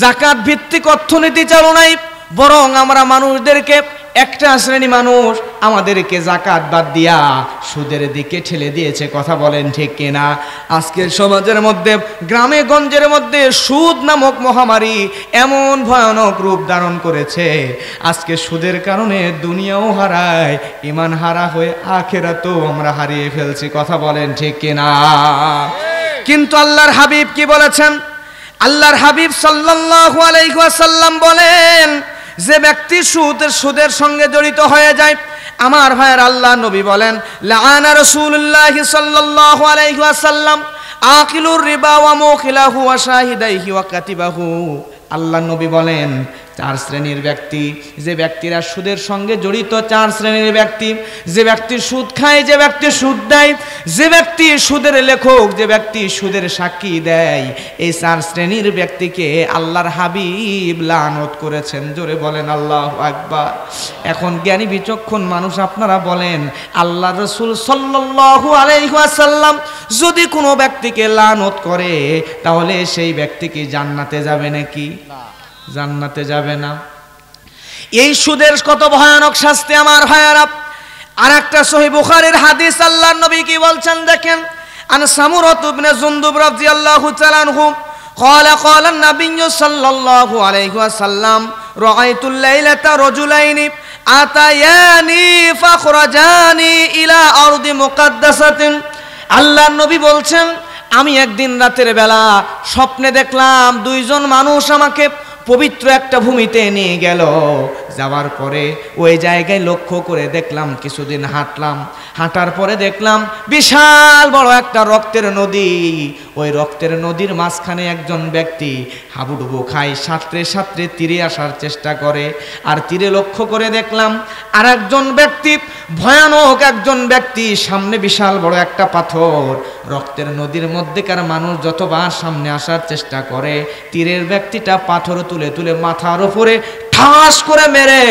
যাকাত ভিত্তিক অর্থনীতি চালু নাই, বরং আমরা মানুষদেরকে, একটা শ্রেণী মানুষ আমাদেরকে যাকাত বাদ দিয়া সুদের দিকে ঠেলে দিয়েছে। কথা বলেন ঠিক কিনা? আজকের সমাজের মধ্যে, গ্রামে গঞ্জের মধ্যে সুদ নামক মহামারী এমন ভয়ানক রূপ ধারণ করেছে, আজকে সুদের কারণে দুনিয়াও হারায়, ঈমান হারা হয়ে আখিরাতও আমরা হারিয়ে ফেলছি। কথা বলেন ঠিক কিনা? কিন্তু আল্লাহর হাবিব কি বলেছেন? আল্লাহর হাবিব সাল্লাল্লাহু আলাইহি ওয়াসাল্লাম বলেন, যে ব্যক্তি সুদের সঙ্গে জড়িত হয়ে যায়, আমার ভাইয়ের আল্লাহ নবী বলেন, লাআনা রাসূলুল্লাহ সাল্লাল্লাহু আলাইহি ওয়াসাল্লাম আকিলুর রিবা ওয়া মুখিলাহু ওয়া শাহিদাইহি ওয়া কাতিবাহু। আল্লাহ নবী বলেন, 4 শ্রেণীর ব্যক্তি, যে ব্যক্তিরা সুদের সঙ্গে জড়িত, 4 শ্রেণীর ব্যক্তি, যে ব্যক্তি সুদ খায়, যে ব্যক্তি সুদ দেয়, যে ব্যক্তি সুদের লেখক, যে ব্যক্তি সুদের সাক্ষী দেয়, এই 4 শ্রেণীর ব্যক্তিকে আল্লাহর হাবিব লানত করেছেন। জোরে বলেন আল্লাহু আকবার। এখন জ্ঞানী বিচক্ষণ মানুষ আপনারা বলেন, আল্লাহ রাসূল সাল্লাল্লাহু আলাইহি ওয়াসাল্লাম যদি কোনো ব্যক্তিকে লানত করে, তাহলে সেই ব্যক্তি কি জান্নাতে যাবে নাকি? জান্নাতে যাবে না। এই সুদের কত ভয়ানক শাস্তি আমার ভাইয়ারা। আর একটা সহিহ বুখারীর হাদিস, আল্লাহর নবী কি বলছেন দেখেন, আন সামুরাত ইবনে জুনদুব রাদিয়াল্লাহু তাআলা আনহু قال قال النبي صلى الله عليه وسلم رأيت الليلة رجلين أتياني فخرجاني إلى أرض مقدسة। আল্লাহর নবী বলছেন, আমি একদিন রাতের বেলা স্বপ্নে দেখলাম 2 জন মানুষ আমাকে পবিত্র একটা ভূমিতে নিয়ে গেল। যাওয়ার পরে ওই জায়গায় লক্ষ্য করে দেখলাম, কিছুদিন হাঁটলাম, হাঁটার পরে দেখলাম বিশাল বড় একটা রক্তের নদী। ওই রক্তের নদীর মাঝখানে একজন ব্যক্তি হাবুডুবু খায়, সাঁতরে সাঁতরে তীরে আসার চেষ্টা করে। আর তীরে লক্ষ্য করে দেখলাম আর একজন ব্যক্তি, ভয়ানক একজন ব্যক্তি, সামনে বিশাল বড় একটা পাথর। রক্তের নদীর মধ্যেকার মানুষ যতবার সামনে আসার চেষ্টা করে, তীরের ব্যক্তিটা পাথর তুলে তুলে মাথার উপরে ঠাস করে মেরে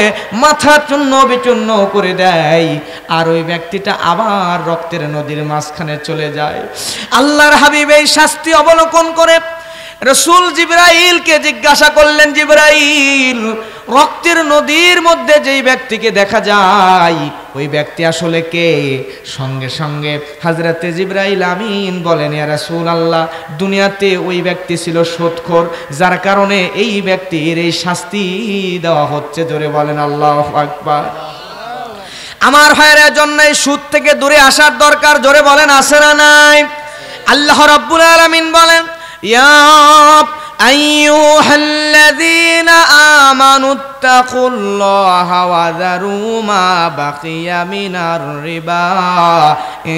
মাথা চূর্ণ বিচূর্ণ করে দেয়। আর ওই ব্যক্তিটা আবার রক্তের নদীর মাঝখানে চলে যায়। আল্লাহর হাবিব এই শাস্তি অবলোকন করে রাসূল জিবরাইলকে জিজ্ঞাসা করলেন, জিবরাইল, রক্তের নদীর মধ্যে যেই ব্যক্তিকে দেখা যায়, ওই ব্যক্তি আসলে কে? সঙ্গে সঙ্গে হযরতে জিবরাইল আমিন বলেন, ইয়া রাসূলুল্লাহ, দুনিয়াতে ওই ব্যক্তি ছিল সুদখোর, যার কারণে এই ব্যক্তির এই শাস্তি দেওয়া হচ্ছে। জোরে বলেন আল্লাহু আকবার। আমার ভাইয়ের জন্য এই সুদ থেকে দূরে আসার দরকার। জোরে বলেন আছে না নাই? আল্লাহ রাব্বুল আলামিন বলেন, ইয়া আইয়ুহাল্লাযীনা আমানু তাকুল্লাহা ওয়া যারু মা বাকিয়া মিনার রিবা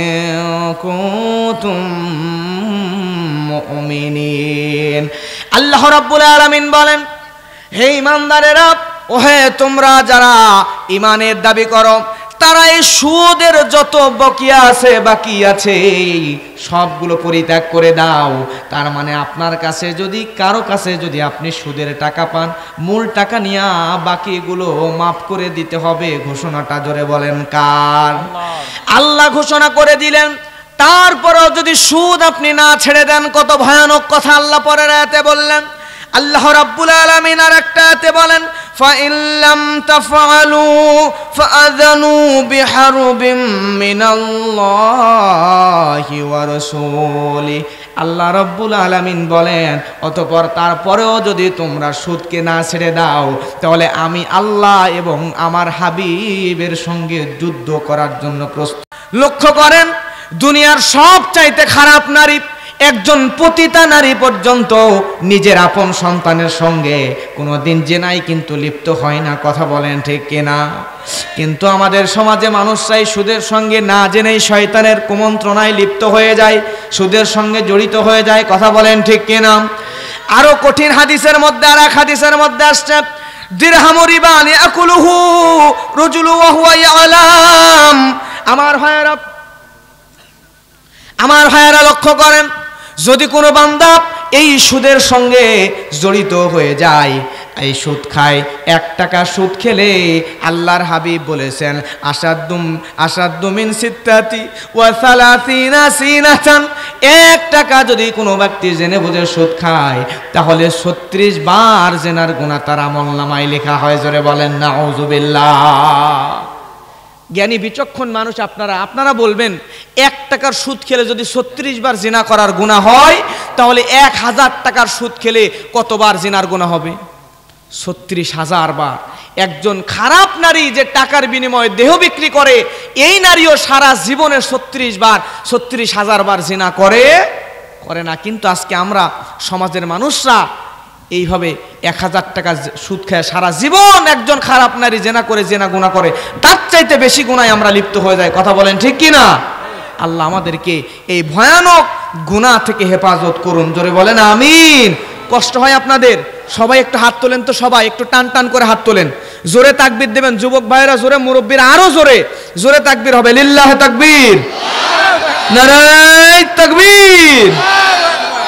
ইন কুনতুম মুমিনিন। আল্লাহ রাব্বুল আলামিন বলেন, হে ঈমানদারেরা, ওহে তোমরা যারা ঈমানের দাবি করো, তারা এই সুদের যত বকিয়া আছে, বাকি আছে, সবগুলো পরিত্যাগ করে দাও। তার মানে আপনার কাছে যদি, কারো কাছে যদি আপনি সুদের টাকা পান, মূল টাকা নিয়ে বাকিগুলো মাফ করে দিতে হবে। ঘোষণাটা জোরে বলেন কার? আল্লাহ ঘোষণা করে দিলেন। তারপরেও যদি সুদ আপনি না ছেড়ে দেন, কত ভয়ানক কথা আল্লাহ পরের আয়াতে বললেন। আল্লাহ রাব্বুল আলামিন আর একটা আয়াতে বলেন, ফাইন লাম তাফআলু ফাআযানু বিহারবিম মিনাল্লাহি ওয়া রাসূলি। আল্লাহ রাব্বুল আলামিন বলেন, অতঃপর তারপরেও যদি তোমরা সুদকে না ছেড়ে দাও, তাহলে আমি আল্লাহ এবং আমার হাবিবের সঙ্গে যুদ্ধ করার জন্য প্রস্তুত। লক্ষ্য করেন, দুনিয়ার সবচাইতে খারাপ নারী, একজন পতিতা নারী পর্যন্ত নিজের আপন সন্তানের সঙ্গে কোনোদিন জেনায় কিন্তু লিপ্ত হয় না। কথা বলেন ঠিক কিনা? কিন্তু আমাদের সমাজে মানুষরাই সুদের সঙ্গে না জেনেই শয়তানের কুমন্ত্রণায় লিপ্ত হয়ে যায়, সুদের সঙ্গে জড়িত হয়ে যায়। কথা বলেন ঠিক কিনা? আরো কঠিন হাদিসের মধ্যে, আর এক হাদিসের মধ্যে আসছে, দিরহামু রিবান ইয়াকুলুহু রাজুলু ওয়া হুয়া ইয়ালাম। আমার ভাইয়েরা লক্ষ্য করেন, যদি কোনো বান্দা এই সুদের সঙ্গে জড়িত হয়ে যায়, এই সুদ খায়, 1 টাকা সুদ খেলে আল্লাহর হাবিব বলেছেন, আসাদ্দু মিন সিত্তাতি ওয়া সালাসিনা সিনাতান। 1 টাকা যদি কোনো ব্যক্তি জেনে বুঝে সুদ খায়, তাহলে 36 বার জেনার গুনাহ তার আমলনামায় লেখা হয়। জোরে বলেন নাউযুবিল্লাহ। জ্ঞানী বিচক্ষণ মানুষ আপনারা বলবেন, 1 টাকার সুদ খেলে যদি 36 বার জিনা করার গুনাহ হয়, তাহলে 1000 টাকার সুদ খেলে কতবার জিনার গুনাহ হবে? 36,000 বার। একজন খারাপ নারী যে টাকার বিনিময়ে দেহ বিক্রি করে, এই নারীও সারা জীবনে 36,000 বার জিনা করে না। কিন্তু আজকে আমরা সমাজের মানুষরা এইভাবে 1000 টাকা সুদ খায় সারা জীবন একজন খারাপ নারী জেনা গুনাহ করে, তার চাইতে বেশি গুনায় আমরা লিপ্ত হয়ে যাই। কথা বলেন ঠিক কিনা? আল্লাহ আমাদেরকে এই ভয়ানক গুনাহ থেকে হেফাজত করুন। জোরে বলেন আমিন। কষ্ট হয় আপনাদের? সবাই একটু হাত তোলেন তো, সবাই একটু টান টান করে হাত তোলেন। জোরে তাকবীর দেবেন, যুবক ভাইরা জোরে, মুরব্বীরা আরো জোরে তাকবীর হবে। লিল্লাহি তাকবীর, নারায়ে তাকবীর।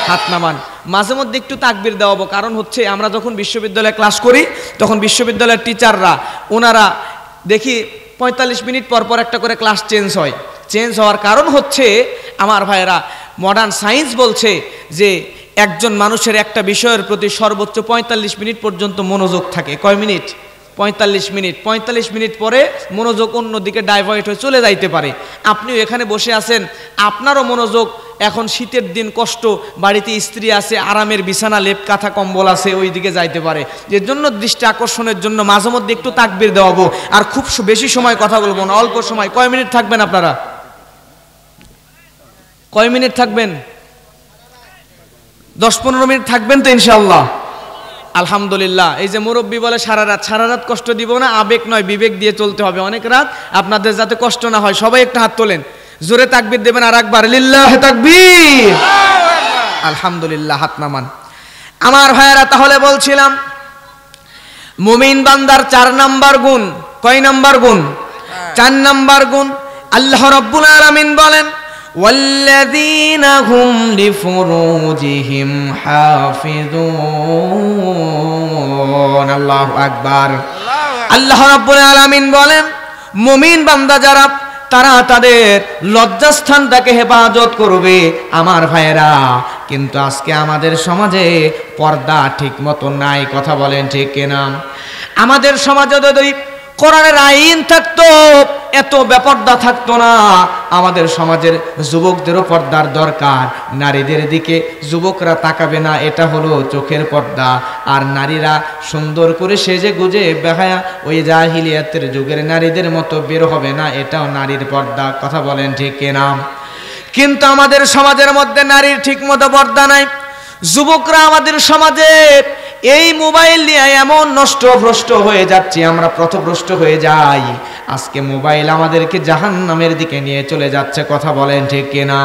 হাত নামান। মাঝে মধ্যে একটু তাকবীর দেওয়াবো, কারণ হচ্ছে আমরা যখন বিশ্ববিদ্যালয়ে ক্লাস করি, তখন বিশ্ববিদ্যালয়ের টিচাররা ওনারা দেখি 45 মিনিট পর পর একটা করে ক্লাস চেঞ্জ হওয়ার কারণ হচ্ছে, আমার ভাইয়েরা, মডার্ন সায়েন্স বলছে যে একজন মানুষের একটা বিষয়ের প্রতি সর্বোচ্চ 45 মিনিট পর্যন্ত মনোযোগ থাকে। কয় মিনিট? 45 মিনিট। 45 মিনিট পরে মনোযোগ অন্যদিকে ডাইভার্ট হয়ে চলে যাইতে পারে। আপনিও এখানে বসে আছেন, আপনারও মনোযোগ, এখন শীতের দিন কষ্ট, বাড়িতে স্ত্রী আছে, আরামের বিছানা, লেপ কাঁথা কম্বল আছে, ওই দিকে যাইতে পারে। এর জন্য দৃষ্টি আকর্ষণের জন্য মাঝে মধ্যে একটু তাকবীর দেওয়াবো, আর খুব বেশি সময় কথা বলবো না, অল্প সময়। কয় মিনিট থাকবেন আপনারা? কয় মিনিট থাকবেন? 10-15 মিনিট থাকবেন তো ইনশাআল্লাহ? আলহামদুলিল্লাহ। এই যে মুরব্বী বলে সারা রাত কষ্ট দিব না, আবেগ নয় বিবেক দিয়ে চলতে হবে অনেক রাত, আপনাদের যাতে কষ্ট না হয়। সবাই একটা হাত তোলেন, জোরে তাকবীর দেবেন আর একবার, লিল্লাহি তাকবীর। আলহামদুলিল্লাহ। হাত নামান। আমার ভাইয়েরা, তাহলে বলছিলাম, মুমিন বান্দার 4 নাম্বার গুণ। কয় নাম্বার গুণ? 4 নাম্বার গুণ। আল্লাহ রাব্বুল আলামিন বলেন, ওয়াল্লাযীনা হুম লিফুরুজিহিম হাফিজুন। আল্লাহু আকবার। আল্লাহ রাব্বুল আলামিন বলেন, মুমিন বান্দা যারা, তারা তাদের লজ্জাস্থানটাকে হেফাজত করবে। আমার ভাইয়েরা, কিন্তু আজকে আমাদের সমাজে পর্দা ঠিক মতো নাই। কথা বলেন ঠিক কিনা? আমাদের সমাজে যদি কোরআনের আইন থাকতো, এত বেপর্দা থাকতো না। আমাদের সমাজের যুবকদেরও পর্দার দরকার। নারীদের দিকে যুবকরা তাকাবে না, এটা হলো চোখের পর্দা। আর নারীরা সুন্দর করে সেজে গুজে বেহায়া ওই জাহিলিয়াতের যুগের নারীদের মতো বের হবে না, এটাও নারীর পর্দা। কথা বলেন ঠিক কিনা? কিন্তু আমাদের সমাজের মধ্যে নারীর ঠিক মতো পর্দা নাই। যুবকরা আমাদের সমাজে এই মোবাইল নিয়ে এমন নষ্ট ভ্রষ্ট হয়ে যাচ্ছে, আমরা পথভ্রষ্ট হয়ে যাই। আজকে মোবাইল আমাদেরকে জাহান্নামের দিকে নিয়ে চলে যাচ্ছে। কথা বলেন ঠিক কিনা?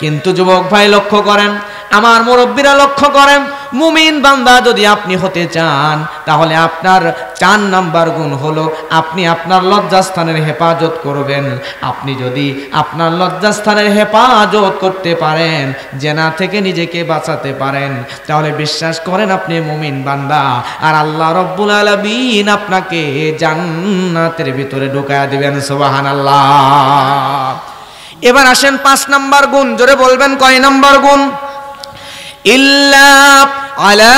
কিন্তু যুবক ভাই লক্ষ্য করেন, আমার মুরব্বীরা লক্ষ্য করেন, মুমিন বান্দা যদি আপনি হতে চান, তাহলে আপনার 4 নাম্বার গুণ হলো আপনি আপনার লজ্জাস্থানের হেফাজত করবেন। আপনি যদি আপনার লজ্জাস্থানের হেফাজত করতে পারেন, জেনা থেকে নিজেকে বাঁচাতে পারেন, তাহলে বিশ্বাস করেন আপনি মুমিন বান্দা, আর আল্লাহ রব্বুল আলামিন আপনাকে জান্নাতের ভিতরে ঢুকায়া দিবেন। সুবহানাল্লাহ। এবার আসেন 5 নাম্বার গুণ, জোরে বলবেন কয় নাম্বার গুণ? ইল্লা আলা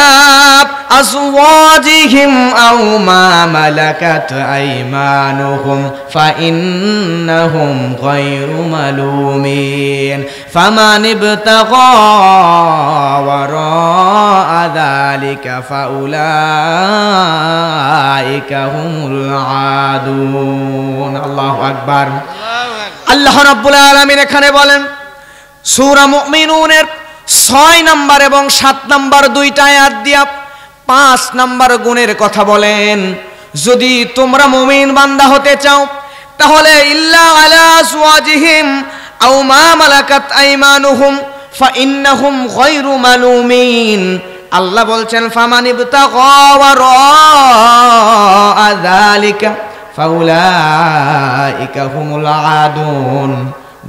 আজওয়াজিহিম আও মা মালাকাত আইমানুহুম ফাইন্নাহুম গায়রু মালুমিন ফামান ইবতাগা ওয়ারা যালিকা ফাউলাইকা হুমুল আদুন। আল্লাহু আকবার। আল্লাহ রাব্বুল আলামিন এখানে বলেন সূরা মুমিনুনের 6 নাম্বার এবং 7 নাম্বার 2টা আয়াত দিয়া 5 নাম্বার গুণের কথা বলেন। যদি তোমরা মুমিন বান্দা হতে চাও, তাহলে ইল্লা আলা আজওয়াজিহিম আও মা মালাকাত আইমানুহুম ফাইন্নাহুম গায়রু মালুমিন। আল্লাহ বলছেন ফামান ইবতাগা ওয়ারা যালিকা ফাউলাইকা হুমুল আদুন।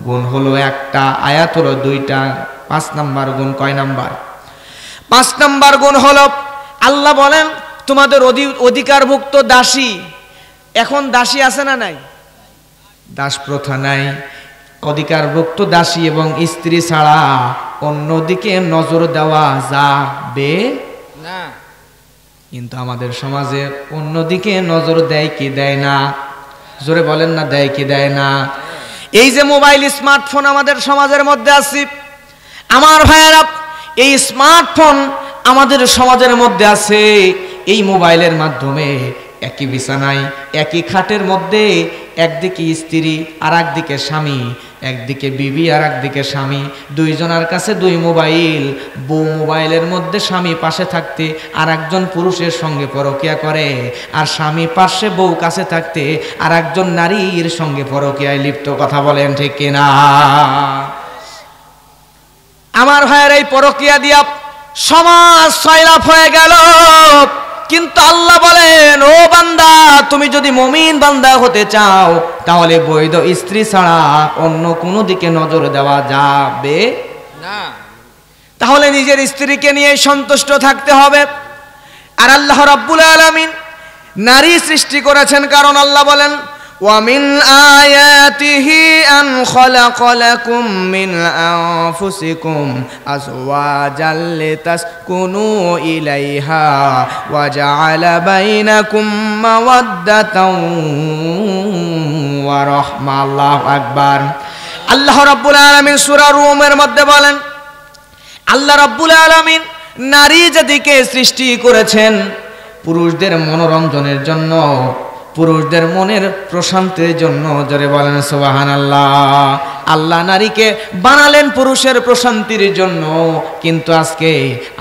গুণ হলো একটা, আয়াত হলো 2টা। 5 নাম্বার গুণ কয় নাম্বার? 5 নাম্বার গুণ হলো আল্লাহ বলেন তোমাদের অধিকারভুক্ত দাসী, এখন দাসী আছে না নাই? দাস প্রথা নাই। অধিকারভুক্ত দাসী এবং স্ত্রী ছাড়া অন্যদিকে নজর দেওয়া যাবে না। কিন্তু আমাদের সমাজে অন্যদিকে নজর দেয় কি দেয় না? জোরে বলেন না, দেয় কি দেয় না? এই যে মোবাইল, স্মার্টফোন আমাদের সমাজের মধ্যে আছে, আমার ভাইয়েরা, এই স্মার্টফোন আমাদের সমাজের মধ্যে আছে। এই মোবাইলের মাধ্যমে একই বিছানায়, একই খাটের মধ্যে একদিকে স্ত্রী আর একদিকে স্বামী, একদিকে বিবি আর একদিকে স্বামী, দুইজনের কাছে 2 মোবাইল। বউ মোবাইলের মধ্যে স্বামী পাশে থাকতে আর একজন পুরুষের সঙ্গে পরকীয়া করে, আর স্বামী পাশে বউ কাছে থাকতে আর একজন নারীর সঙ্গে পরকীয়ায় লিপ্ত। কথা বলেন ঠিক কিনা? আমার ভাইয়ের এই পরকীয়া দিয়া সমাজ সয়লাভ হয়ে গেল। কিন্তু আল্লাহ বলেন ও বান্দা, তুমি যদি মুমিন বান্দা হতে চাও, তাহলে বৈধ স্ত্রী ছাড়া অন্য কোনো দিকে নজর দেওয়া যাবে না। তাহলে নিজের স্ত্রীকে নিয়ে সন্তুষ্ট থাকতে হবে। আর আল্লাহ রাব্বুল আলামিন নারী সৃষ্টি করেছেন, কারণ আল্লাহ বলেন وَمِنْ آيَاتِهِ أَنْ خَلَقَ لَكُم مِّنْ أَنفُسِكُمْ أَزْوَاجًا لِتَسْكُنُوا إِلَيْهَا وَجَعَلَ بَيْنَكُم مَّوَدَّةً وَرَحْمَةً। আল্লাহু আকবার। আল্লাহ রাব্বুল আলামিন সূরা রুমের মধ্যে বলেন, আল্লাহ রাব্বুল আলামিন নারী জাতিকে সৃষ্টি করেছেন পুরুষদের মনোরঞ্জনের জন্য, পুরুষদের মনের প্রশান্তির জন্য। জোরে বলেন সুবহানাল্লাহ। আল্লাহ নারীকে বানালেন পুরুষের প্রশান্তির জন্য, কিন্তু আজকে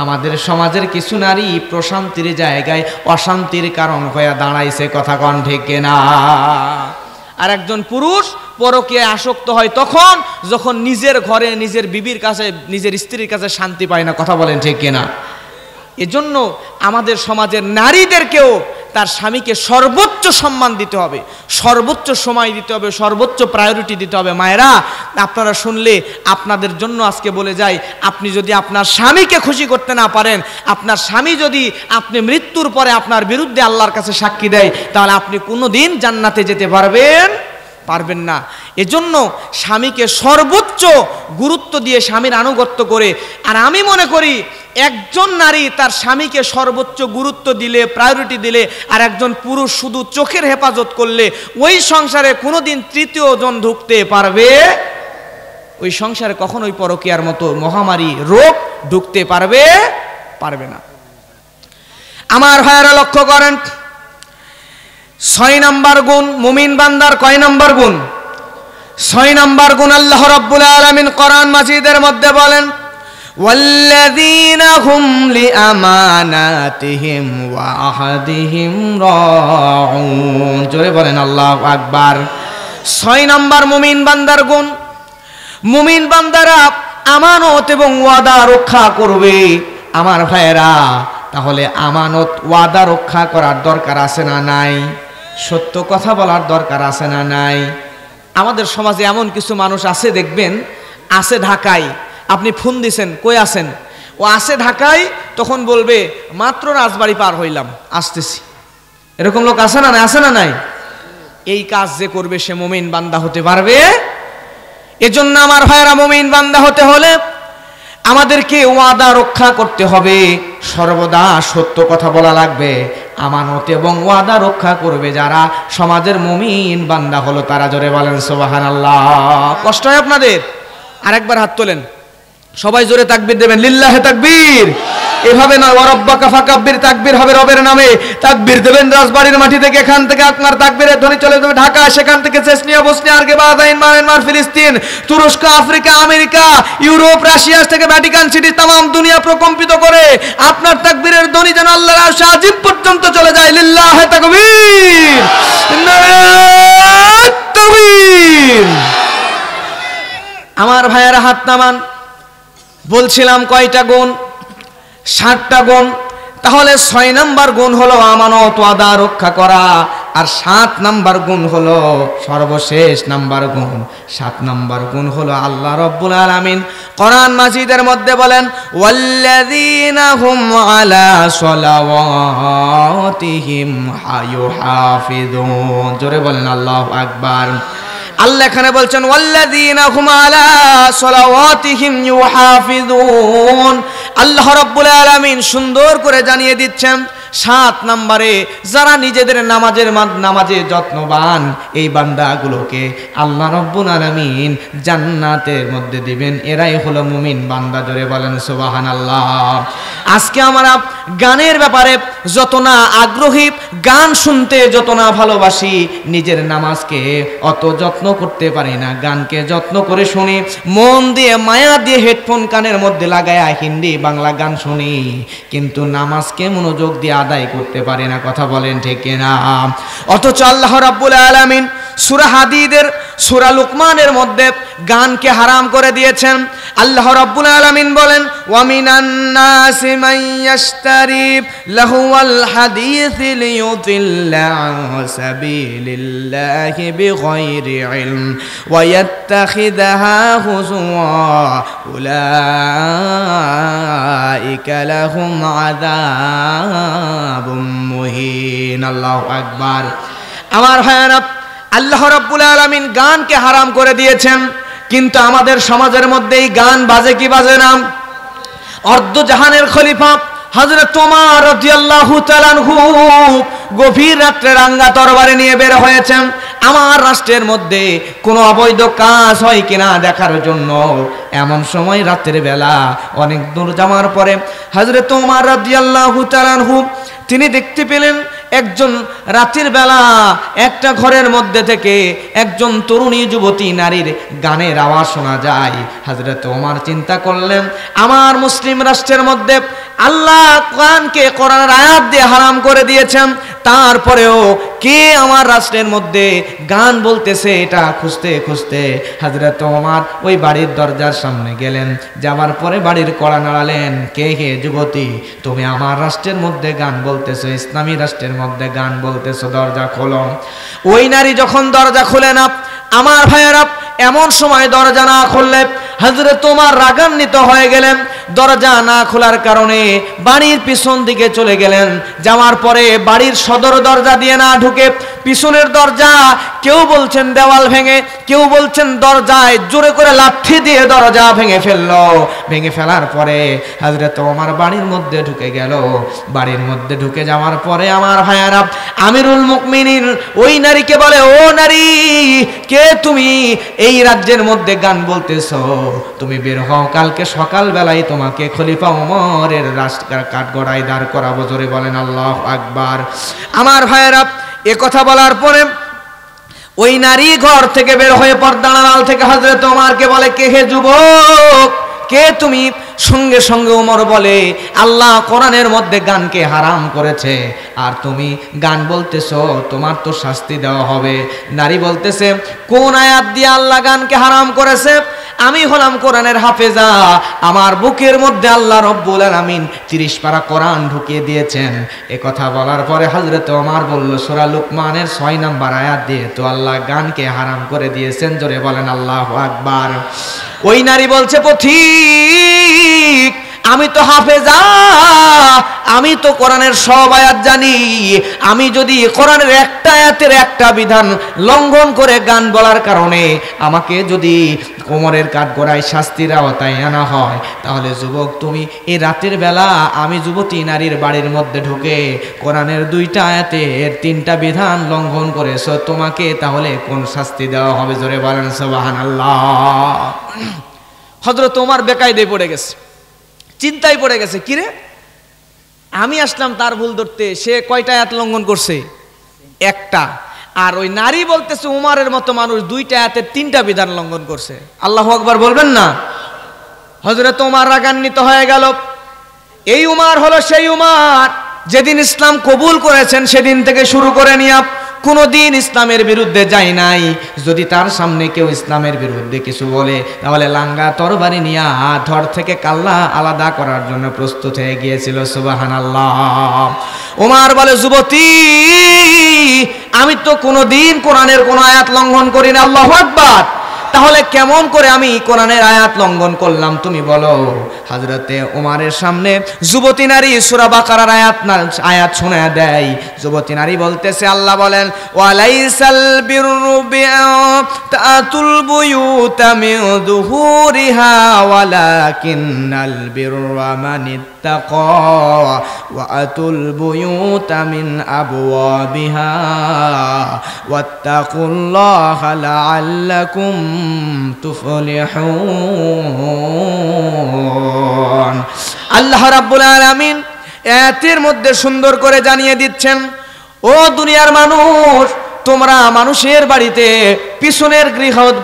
আমাদের সমাজের কিছু নারী প্রশান্তির জায়গায় অশান্তির কারণ হয়ে দাঁড়াইছে। কথা কন ঠিক কিনা? আর একজন পুরুষ পরকীয়ায় আসক্ত হয় তখন, যখন নিজের ঘরে নিজের বিবির কাছে, নিজের স্ত্রীর কাছে শান্তি পায় না। কথা বলেন ঠিক কিনা? এজন্য আমাদের সমাজের নারীদেরকেও তার স্বামীকে সর্বোচ্চ সম্মান দিতে হবে, সর্বোচ্চ সময় দিতে হবে, সর্বোচ্চ প্রায়োরিটি দিতে হবে। মায়েরা, আপনারা শুনলে আপনাদের জন্য আজকে বলে যাই, আপনি যদি আপনার স্বামীকে খুশি করতে না পারেন, আপনার স্বামী যদি আপনি মৃত্যুর পরে আপনার বিরুদ্ধে আল্লাহর কাছে সাক্ষী দেয়, তাহলে আপনি কোনোদিন জান্নাতে যেতে পারবেন না। এজন্য স্বামীকে সর্বোচ্চ গুরুত্ব দিয়ে স্বামীর আনুগত্য করে। আর আমি মনে করি একজন নারী তার স্বামীকে সর্বোচ্চ গুরুত্ব দিলে, প্রায়োরিটি দিলে, আর একজন পুরুষ শুধু চোখের হেফাজত করলে, ওই সংসারে কোনোদিন তৃতীয় জন ঢুকতে পারবে, ওই সংসারে কখনোই পরকীয়ার মতো মহামারী রোগ ঢুকতে পারবে না। আমার ভাইয়েরা লক্ষ্য করেন, 6 নাম্বার গুণ মুমিন বান্দার কয় নাম্বার গুণ? 6 নাম্বার গুণ আল্লাহ রাব্বুল আলামিন কোরআন মাজিদের মধ্যে বলেন ওয়াল্লাযীনা হুম লিআমানাতিহিম ওয়া আহাদিহিম রাউন। জোরে বলেন আল্লাহু আকবার। 6 নাম্বার মুমিন বান্দার গুণ, মুমিন বান্দারা আমানত এবং ওয়াদা রক্ষা করবে। আমার ভাইয়েরা, তাহলে আমানত ওয়াদা রক্ষা করার দরকার আছে না নাই? সত্য কথা বলার দরকার আছে না নাই? আমাদের সমাজে এমন কিছু মানুষ আছে, দেখবেন আছে ঢাকায়, আপনি ফোন দিছেন কই আছেন, ও আছে ঢাকায়, তখন বলবে মাত্র রাজবাড়ি পার হইলাম, আসতেছি। এরকম লোক আছে না, আছে না নাই? এই কাজ যে করবে সে মুমিন বান্দা হতে পারবে? এজন্য আমার ভাইয়েরা, মুমিন বান্দা হতে হলে আমাদেরকে ওয়াদা রক্ষা করতে হবে, সর্বদা সত্য কথা বলা লাগবে। আমানত এবং ওয়াদা রক্ষা করবে যারা, সমাজের মুমিন বান্দা হলো তারা। জোরে বলেন সুবহানাল্লাহ। কষ্ট হয় আপনাদের? আরেকবার হাত তোলেন, সবাই জোরে তাকবীর দেবেন, লিল্লাহে তাকবীর। এভাবে না, ওয়ারাব্বাকা ফাকাব্বির, তাকবীর হবে রবের নামে। তাকবীর দেবেন রাজবাড়ির মাটি থেকে, এখান থেকে আপনার তাকবীরের ধ্বনি চলে যাবে ঢাকা, সেখান থেকে চেচনিয়া, বসনিয়া, আর্গেবাদাইন, মায়ানমার, ফিলিস্তিন, তুরস্ক, আফ্রিকা, আমেরিকা, ইউরোপ, রাশিয়া থেকে ভ্যাটিকান সিটি, তামাম দুনিয়া প্রকম্পিত করে আপনার তাকবীরের ধ্বনি যেন আল্লাহর আরশে আজিম পর্যন্ত চলে যায়। লিল্লাহে তাকবীর, নারায়ে তাকবীর। আমার ভাইয়েরা হাত নামান। বলছিলাম কয়টা গুণ? 7টা গুণ। তাহলে 6 নাম্বার গুণ হলো আমানত ওয়াদা রক্ষা করা, আর 7 নাম্বার গুণ হলো সর্বশেষ নাম্বার গুণ। 7 নাম্বার গুণ হলো আল্লাহ রাব্বুল আলামিন কোরআন মাজিদের মধ্যে বলেন, ওয়াল্লাযীনা হুম আলা সালাওয়াতিহিম ইউহাফিযুন। জোরে বলেন আল্লাহু আকবার। আল্লাহ এখানে বলছেন ওয়াল্লাযীনা হুম আলা সালাওয়াতিহিম ইউহাফিযুন। আল্লাহ রাব্বুল আলামিন সুন্দর করে জানিয়ে দিচ্ছেন 7 নম্বরে যারা নিজেদের নামাজে যত্নবান, এই বান্দাগুলোকে আল্লাহ রাব্বুল আলামিন জান্নাতের মধ্যে দিবেন। এরাই হলো মুমিন বান্দা। জোরে বলেন সুবহানাল্লাহ। আজকে আমরা গানের ব্যাপারে যত না আগ্রহী, গান শুনতে যত না ভালোবাসি, নিজের নামাজকে অত যত্ন করতে পারি না। গানকে যত্ন করে শুনি, মন দিয়ে মায়া দিয়ে হেডফোন কানের মধ্যে লাগায়া হিন্দি বাংলা গান শুনি, কিন্তু নামাজকে মনোযোগ দিয়ে আদায় করতে পারি না। কথা বলেন ঠিক কিনা? অথচ আল্লাহ রাব্বুল আলামিন সূরা হাদীদের সূরা লুকমানের মধ্যে গানকে হারাম করে দিয়েছেন। আল্লাহ রাব্বুল আলামিন বলেন, ওয়া মিনান নাসি মান ইয়াশতারি লাহুয়াল হাদীসি লিয়ুদিল্লা আন সাবিলিল্লাহি বিগাইরি ইলম ওয়া ইয়াত্তাখিযাহা হুজুয়া উলাইকা লাহুম আযাবুম মুহিন। আল্লাহু আকবার। আমার ভাইয়েরা, আল্লাহ রাব্বুল আলামিন গানকে হারাম করে দিয়েছেন, কিন্তু আমাদের সমাজের মধ্যে এই গান বাজে কি বাজে না? অর্ধ জাহানের খলিফা হযরত ওমর রাদিয়াল্লাহু তাআলা আনহু গভীর রাত্রে রাঙ্গা তরবারি নিয়ে বের হয়েছেন আমার রাষ্ট্রের মধ্যে কোনো অবৈধ কাজ হয় কিনা দেখার জন্য। এমন সময় রাতের বেলা অনেক দূর যাওয়ার পরে হযরত ওমর রাদিয়াল্লাহু তাআলা আনহু তিনি দেখতে পেলেন একজন রাতের বেলা একটা ঘরের মধ্যে থেকে একজন তরুণী যুবতী নারীর গানের আওয়াজ শোনা যায়। হযরত ওমর চিন্তা করলেন, আমার মুসলিম রাষ্ট্রের মধ্যে আল্লাহ কোরআনকে কোরআনের আয়াত দিয়ে হারাম করে দিয়েছেন, তারপরেও কে আমার রাষ্ট্রের মধ্যে গান বলতেছে, এটা খুঁজতে খুঁজতে হযরত ওমর ওই বাড়ির দরজার সামনে গেলেন। যাওয়ার পরে বাড়ির কড়া নাড়ালেন, কে হে যুবতী, তুমি আমার রাষ্ট্রের মধ্যে গান বলতেছো, ইসলামী রাষ্ট্রের মধ্যে গান বলতেছো, দরজা খোলো। ওই নারী যখন দরজা খুলে না, আমার ভাইয়েরা, এমন সময় দরজা না খুললে হযরত ওমর রাগান্বিত হয়ে গেলেন। দরজা না খোলার কারণে বাড়ির পিছন দিকে চলে গেলেন। যাওয়ার পরে বাড়ির সদর দরজা দিয়ে না ঢুকে পিছনের দরজা, কেউ বলছেন দেওয়াল ভেঙে, কেউ বলছেন দরজায় জোরে করে লাঠি দিয়ে দরজা ভেঙে ফেললো। ভেঙে ফেলার পরে হযরত ওমর বাড়ির মধ্যে ঢুকে গেল। বাড়ির মধ্যে ঢুকে যাওয়ার পরে আমার ভাইয়েরা, আমিরুল মুমিনিন ওই নারীকে বলে, ও নারী, কে তুমি? এই রাজ্যের মধ্যে গান বলতেছো, তুমি বের হও, কালকে সকাল বেলায় তোমাকে খলিফা ওমরের রাষ্ট্রের কাঠগড়ায় দাঁড় করাবো। জোরে বলেন আল্লাহু আকবার। আমার ভাইয়েরা, এ কথা বলার পরে ওই নারী ঘর থেকে বের হয়ে পর্দার আড়াল থেকে হযরত ওমরকে বলে, কে হে যুবক, কে তুমি? সঙ্গে সঙ্গে ওমর বলে, আল্লাহ কোরআনের মধ্যে গানকে হারাম করেছে, আর তুমি গান বলতেছো, তোমার তো শাস্তি দেওয়া হবে। নারী বলতেছে, কোন আয়াত দিয়ে আল্লাহ গানকে হারাম করেছে? আমি হলাম কোরআনের হাফেজা, আমার বুকের মধ্যে আল্লাহ রব্বুল আলামিন 30 পারা কোরআন ঢুকিয়ে দিয়েছেন। এ কথা বলার পরে হযরত ওমর বলল, সূরা লুকমানের 6 নম্বর আয়াত দিয়ে তো আল্লাহ গানকে হারাম করে দিয়েছেন। জোরে বলেন আল্লাহু আকবার। ওই নারী বলছে, পথিক, আমি তো হাফেজা, আমি তো কোরআনের সব আয়াত জানি। আমি যদি কোরআনের একটা আয়াতের একটা বিধান লঙ্ঘন করে গান বলার কারণে আমাকে যদি কোমরের কাঠগড়ায় শাস্তির আওতায় আনা হয়, তাহলে যুবক তুমি এই রাতের বেলা আমি যুবতী নারীর বাড়ির মধ্যে ঢুকে কোরআনের 2টা আয়াতের 3টা বিধান লঙ্ঘন করেছো, তোমাকে তাহলে কোন শাস্তি দেওয়া হবে? জোরে বলেন সুবহানাল্লাহ। হযরত ওমর বেকায়দায় পড়ে গেছে, চিন্তায় পড়ে গেছে, কিরে আমি আসলাম তার ভুল ধরতে, সে কয়টা আয়াত লঙ্ঘন করছে? একটা। আর ওই নারী বলতেছে উমারের মতো মানুষ 2টা আয়াতের 3টা বিধান লঙ্ঘন করছে। আল্লাহু আকবার বলবেন না? হযরত ওমর রাগান্বিত হয়ে গেল। এই উমার হলো সেই উমার যেদিন ইসলাম কবুল করেছেন সেদিন থেকে শুরু করে নিয়ে কোনোদিন ইসলামের বিরুদ্ধে যায় নাই। যদি তার সামনে কেউ ইসলামের বিরুদ্ধে কিছু বলে, তাহলে লাঙ্গা তরবারি নিয়ে ধর থেকে কাল্লা আলাদা করার জন্য প্রস্তুত হয়ে গিয়েছিল। সুবহানাল্লাহ। ওমর বলে, যুবতী, আমি তো কোনোদিন কোরআনের কোন আয়াত লঙ্ঘন করি না। আল্লাহু আকবার। তাহলে কেমন করে আমি কোরআনের আয়াত লঙ্ঘন করলাম তুমি বলো? হযরতে ওমরের সামনে যুবতী নারী সূরা বাকারার আয়াত শোনা দেয়। যুবতী নারী বলতেছে, আল্লাহ বলেন, ওয়ালাইসাল বিররু বিআতাতুল বুয়ুতা মিন যুহুরিহা ওয়ালাকিন্নাল বিররা মানিত্তাকা ওয়াতুল বুয়ুতা মিন আবওয়াবিহা ওয়াত্তাকুল্লাহা লাআল্লাকুম তুফলিহুন। আল্লাহ রাব্বুল আলামিন আয়াতের মধ্যে সুন্দর করে জানিয়ে দিচ্ছেন, ও দুনিয়ার মানুষ, তোমরা মানুষের বাড়িতে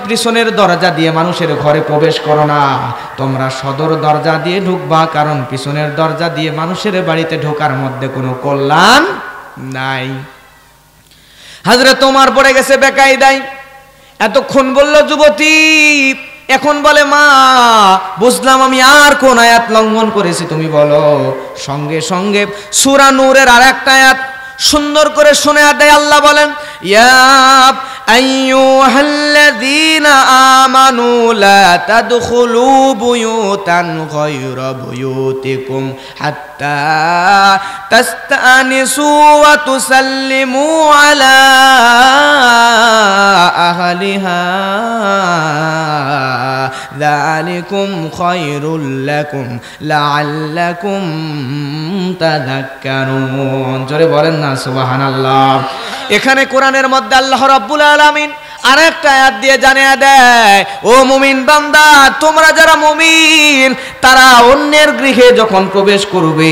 পিছনের দরজা দিয়ে মানুষের ঘরে প্রবেশ করো না, তোমরা সদর দরজা দিয়ে ঢুকবা, কারণ পিছনের দরজা দিয়ে মানুষের বাড়িতে ঢোকার মধ্যে কোনো কল্যাণ নাই। হযরত ওমর পড়ে গেছে বেকায়দায়। এতক্ষণ বলল যুবতী, এখন বলে, মা বুঝলাম আমি আর কোন আয়াত লঙ্ঘন করেছি তুমি বলো। সঙ্গে সঙ্গে সূরা নূরের আরেকটা আয়াত সুন্দর করে শোনা দেয়। আল্লাহ বলেন, ইয়া আইয়ুহাল্লাযীনা আমানু লা তাদখুলু বুয়ুতান গায়রা বুয়ুতিকুম হাত্তা তাস্তানিসু ওয়া তুসাল্লিমু আলা আহলিহা যালিকুম খায়রুল লাকুম লাআল্লাকুম তাযাক্কারুন। জোরে বলেন না সুবহানাল্লাহ। এখানে কোরআনের মধ্যে আল্লাহ রাব্বুল আলামিন আরেকটা আয়াত দিয়ে জানিয়ে দেয়, ও মুমিন বান্দা, তোমরা যারা মুমিন তারা অন্যের গৃহে যখন প্রবেশ করবে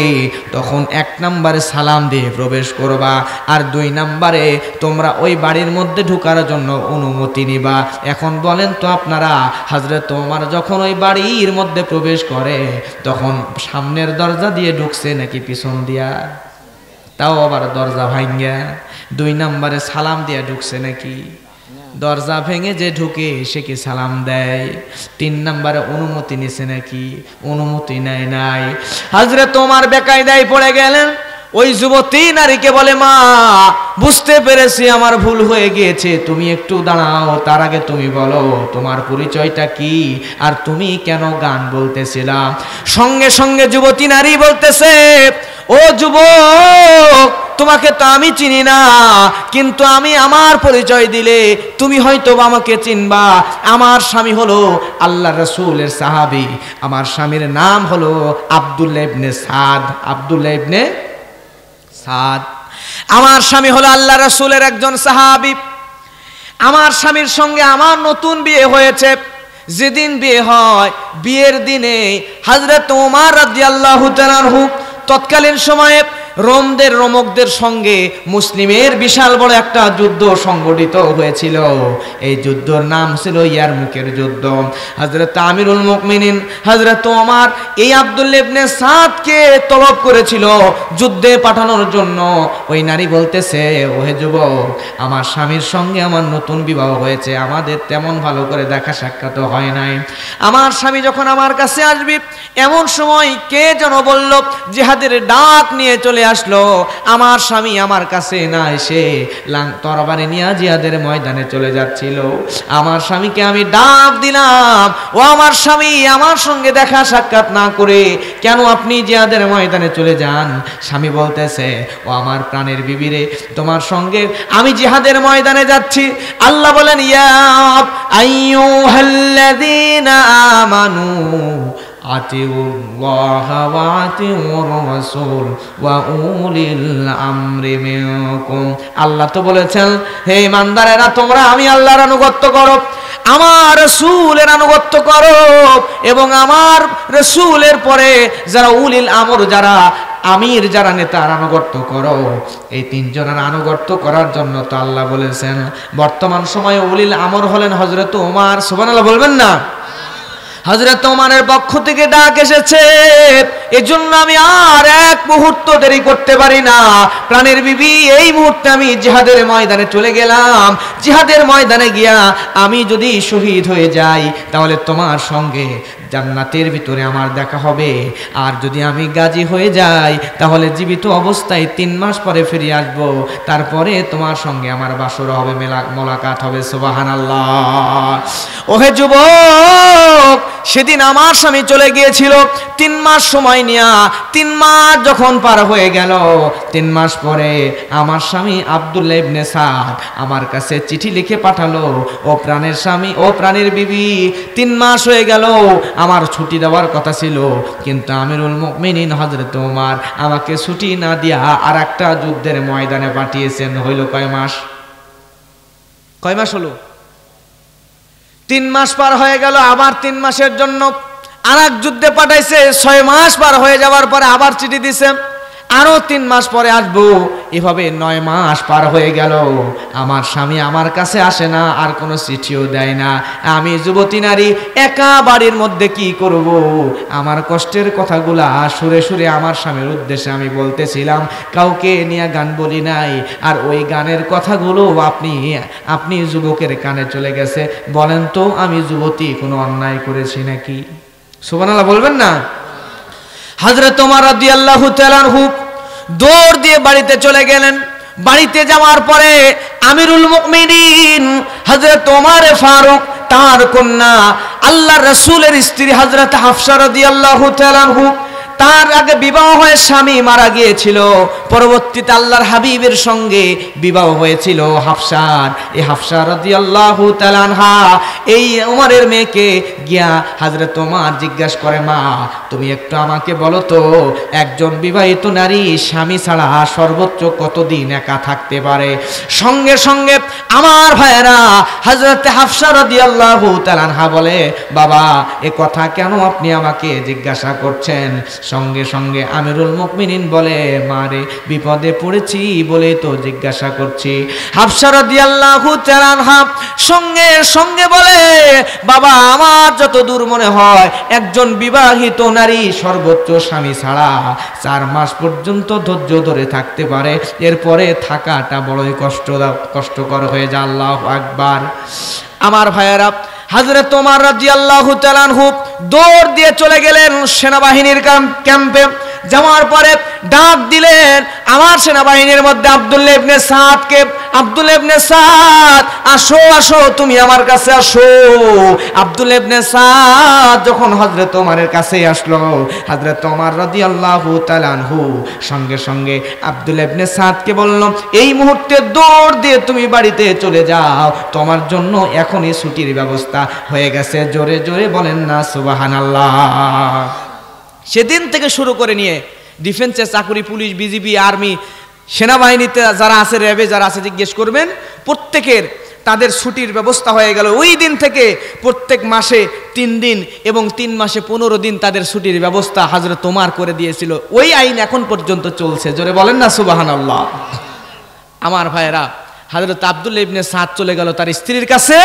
তখন 1 নম্বরে সালাম দিয়ে প্রবেশ করবা, আর 2 নম্বরে তোমরা ওই বাড়ির মধ্যে ঢোকার জন্য অনুমতি নিবা। এখন বলেন তো আপনারা, হযরত ওমর যখন ওই বাড়ির মধ্যে প্রবেশ করে তখন সামনের দরজা দিয়ে ঢুকছে নাকি পিছন দিয়া? তাও আবার দরজা ভাঙ্গা। 2 নম্বরে সালাম দিয়ে ঢুকছে নাকি? দরজা ভেঙে যে ঢুকে সে কি সালাম দেয়? 3 নম্বরে অনুমতি নিছে নাকি? অনুমতি নেয় নাই। হযরত ওমর বেকায়দায় পড়ে গেলেন। ওই যুবতী নারীকে বলে, মা বুঝতে পেরেছি আমার ভুল হয়ে গিয়েছে, তুমি একটু দাঁড়াও, তার আগে তুমি বলো তোমার পরিচয়টা কি, আর তুমি কেন গান বলতেছিলা? সঙ্গে সঙ্গে যুবতী নারী বলতেছে, ও যুবক, তোমাকে তো আমি চিনি না, কিন্তু আমি আমার পরিচয় দিলে তুমি হয়তো আমাকে চিনবা। আমার স্বামী হলো আল্লাহ রাসূলের সাহাবী, আমার স্বামীর নাম হলো আব্দুল্লাহ ইবনে সাদ। আব্দুল্লাহ ইবনে সাদ। আমার স্বামী হলো আল্লাহ রাসূলের একজন সাহাবী। আমার স্বামীর সঙ্গে আমার নতুন বিয়ে হয়েছে। যেদিন বিয়ে হয়, বিয়ের দিনে হযরত ওমর রাদিয়াল্লাহু তাআলা আনহু তৎকালীন সময়ে রোমকদের সঙ্গে মুসলিমের বিশাল বড় একটা যুদ্ধ সংগঠিত হয়েছিল। এই যুদ্ধের নাম ছিল ইয়ারমুকের যুদ্ধ। হযরত আমিরুল মুমিনিন হযরত ওমর এই আব্দুল্লাহ ইবনে সাদকে তলব করেছিল যুদ্ধে পাঠানোর জন্য। ওই নারী বলতেছে, ওহে যুবক, আমার স্বামীর সঙ্গে আমার নতুন বিবাহ হয়েছে, আমাদের তেমন ভালো করে দেখা সাক্ষাৎ হয় নাই। আমার স্বামী যখন আমার কাছে আসবে, এমন সময় কে যেন বলল, জিহাদের ডাক নিয়ে চলে আসলো। আমার স্বামী আমার কাছে না এসে তরবারি নিয়ে জিহাদের ময়দানে চলে যাচ্ছিল। আমার স্বামীকে আমি ডাক দিলাম, ও আমার স্বামী, আমার সঙ্গে দেখা সাক্ষাৎ না করে কেন আপনি জিহাদের ময়দানে চলে যান? স্বামী বলতেছে, ও আমার প্রাণের বিবিরে, তোমার সঙ্গে আমি জিহাদের ময়দানে যাচ্ছি। আল্লাহ বলেন, ইয়া আইয়ুহাল্লাযীনা আমানু আতিউল্লাহা ওয়া আতিউর রাসূল ওয়া উলিল আমরি মিনকুম। আল্লাহ তো বলেছেন, হে ইমানদারেরা, তোমরা আমি আল্লাহর আনুগত্য করো, আমার রাসূলের আনুগত্য করো, এবং আমার রাসূলের পরে যারা উলিল আমর, যারা আমির, যারা নেতার আনুগত্য করো। এই তিনজনের আনুগত্য করার জন্য তো আল্লাহ বলেছেন। বর্তমান সময়ে উলিল আমর হলেন হযরত ওমর। সুবহানাল্লাহ বলবেন না? হযরত ওমরের পক্ষ থেকে ডাক এসেছে, এজন্য আমি আর এক মুহূর্ত দেরি করতে পারি না। প্রাণের বিবি, এই মুহূর্তে আমি জিহাদের ময়দানে চলে গেলাম। জিহাদের ময়দানে গিয়া আমি যদি শহীদ হয়ে যাই, তাহলে তোমার সঙ্গে জান্নাতের ভিতরে আমার দেখা হবে। আর যদি আমি গাজী হয়ে যাই, তাহলে জীবিত অবস্থায় 3 মাস পরে ফিরে আসব। তারপরে তোমার সঙ্গে আমার বাসর হবে, মোলাকাত হবে। সুবহানাল্লাহ। ওহে যুবক, সেদিন আমার স্বামী চলে গিয়েছিল 3 মাস সময় নিয়া। 3 মাস যখন পার হয়ে গেল, 3 মাস পরে আমার স্বামী আব্দুল্লাহ ইবনে সাদ আমার কাছে চিঠি লিখে পাঠালো, ও প্রাণের স্বামী, ও প্রাণের বিবি, 3 মাস হয়ে গেল, আমার ছুটি দেওয়ার কথা ছিল, কিন্তু আমিরুল মুমিনিন হযরত ওমর আমাকে ছুটি না দিয়া আর একটা যুদ্ধের ময়দানে পাঠিয়েছেন। হইল কয় মাস? কয় মাস হলো? 3 মাস পার হয়ে গেল, আবার 3 মাসের জন্য আর এক যুদ্ধে পাঠাইছে। 6 মাস পার হয়ে যাওয়ার পরে আবার চিঠি দিছে, আরো 3 মাস পরে আসবো। এভাবে 9 মাস পার হয়ে গেল, আমার স্বামী আমার কাছে আসে না, আর কোনো চিঠিও দেয় না। আমি যুবতী নারী একা বাড়ির মধ্যে কি করব? আমার কষ্টের কথাগুলা সুরে সুরে আমার স্বামীর উদ্দেশ্যে আমি বলতেছিলাম, কাউকে নিয়ে গান বলি নাই। আর ওই গানের কথাগুলো আপনি যুবকের কানে চলে গেছে। বলেন তো, আমি যুবতী কোনো অন্যায় করেছি নাকি? সুবহানাল্লাহ বলবেন না? হযরত ওমর রাদিয়াল্লাহু তাআলা আনহু দৌড় দিয়ে বাড়িতে চলে গেলেন। বাড়িতে যাওয়ার পরে আমিরুল মুমিনিন হযরত ওমর ফারুক, তার কন্যা আল্লাহর রাসূলের স্ত্রী হযরত হাফসা রাদিয়াল্লাহু তাআলা আনহু, তার আগে বিবাহ হয়ে স্বামী মারা গিয়েছিল, পরবর্তীতে আল্লাহর হাবিবের সঙ্গে বিবাহ হয়েছিল হাফসার। এই হাফসা রাদিয়াল্লাহু তাআলা আনহা এই ওমরের মেয়েকে গিয়া হযরত ওমর জিজ্ঞাসা করে, মা, তুমি একটু আমাকে বলো তো, একজন বিবাহিত নারী স্বামী ছাড়া সর্বোচ্চ কতদিন একা থাকতে পারে? সঙ্গে সঙ্গে আমার ভাইয়েরা হযরত হাফসা রাদিয়াল্লাহু তাআলা আনহা বলে, বাবা, এ কথা কেন আপনি আমাকে জিজ্ঞাসা করছেন? সঙ্গে সঙ্গে আমিরুল মুমিনিন বলে, মারে, বিপদে পড়েছি বলে তো জিজ্ঞাসা করছি। হাফসা রাদিয়াল্লাহু তাআলা আনহা সঙ্গে সঙ্গে বলে, বাবা, আমার যত দূর মনে হয়, একজন বিবাহিত নারী সর্বোচ্চ স্বামী ছাড়া 4 মাস পর্যন্ত ধৈর্য ধরে থাকতে পারে, এরপরে থাকাটা বড়ই কষ্টকর হয়ে যায়। আল্লাহু আকবার। আমার ভাইয়েরা, হযরত ওমর রাদিয়াল্লাহু তাআলা আনহু দৌড় দিয়ে চলে গেলেন সেনাবাহিনীর ক্যাম্পে। যাওয়ার পরে ডাক দিলেন আমার সেনাবাহিনীর মধ্যে আব্দুল্লাহ ইবনে সাদকে, আব্দুল্লাহ ইবনে সাদ, আসো আসো, তুমি আমার কাছে আসো। আব্দুল্লাহ ইবনে সাদ যখন হযরত ওমরের কাছে আসলো, হযরত ওমর রাদিয়াল্লাহু তাআলা আনহু সঙ্গে সঙ্গে আব্দুল্লাহ ইবনে সাদকে বলল, এই মুহূর্তে দৌড় দিয়ে তুমি বাড়িতে চলে যাও, তোমার জন্য এখনই ছুটির ব্যবস্থা হয়ে গেছে। জোরে জোরে বলেন না সুবহানাল্লাহ। সেদিন থেকে শুরু করে নিয়ে ডিফেন্সে চাকরি, পুলিশ, বিজিবি, আর্মি, সেনাবাহিনীতে যারা আছে, র্যাবে যারা আছে, জিজ্ঞেস করবেন, প্রত্যেকের তাদের ছুটির ব্যবস্থা হয়ে গেল। ওই দিন থেকে প্রত্যেক মাসে 3 দিন এবং 3 মাসে 15 দিন তাদের ছুটির ব্যবস্থা হযরত ওমর করে দিয়েছিল। ওই আইন এখন পর্যন্ত চলছে। জোরে বলেন না সুবহানাল্লাহ। আমার ভাইয়েরা, হযরত আব্দুল্লাহ ইবনে সাদ চলে গেল তার স্ত্রীর কাছে।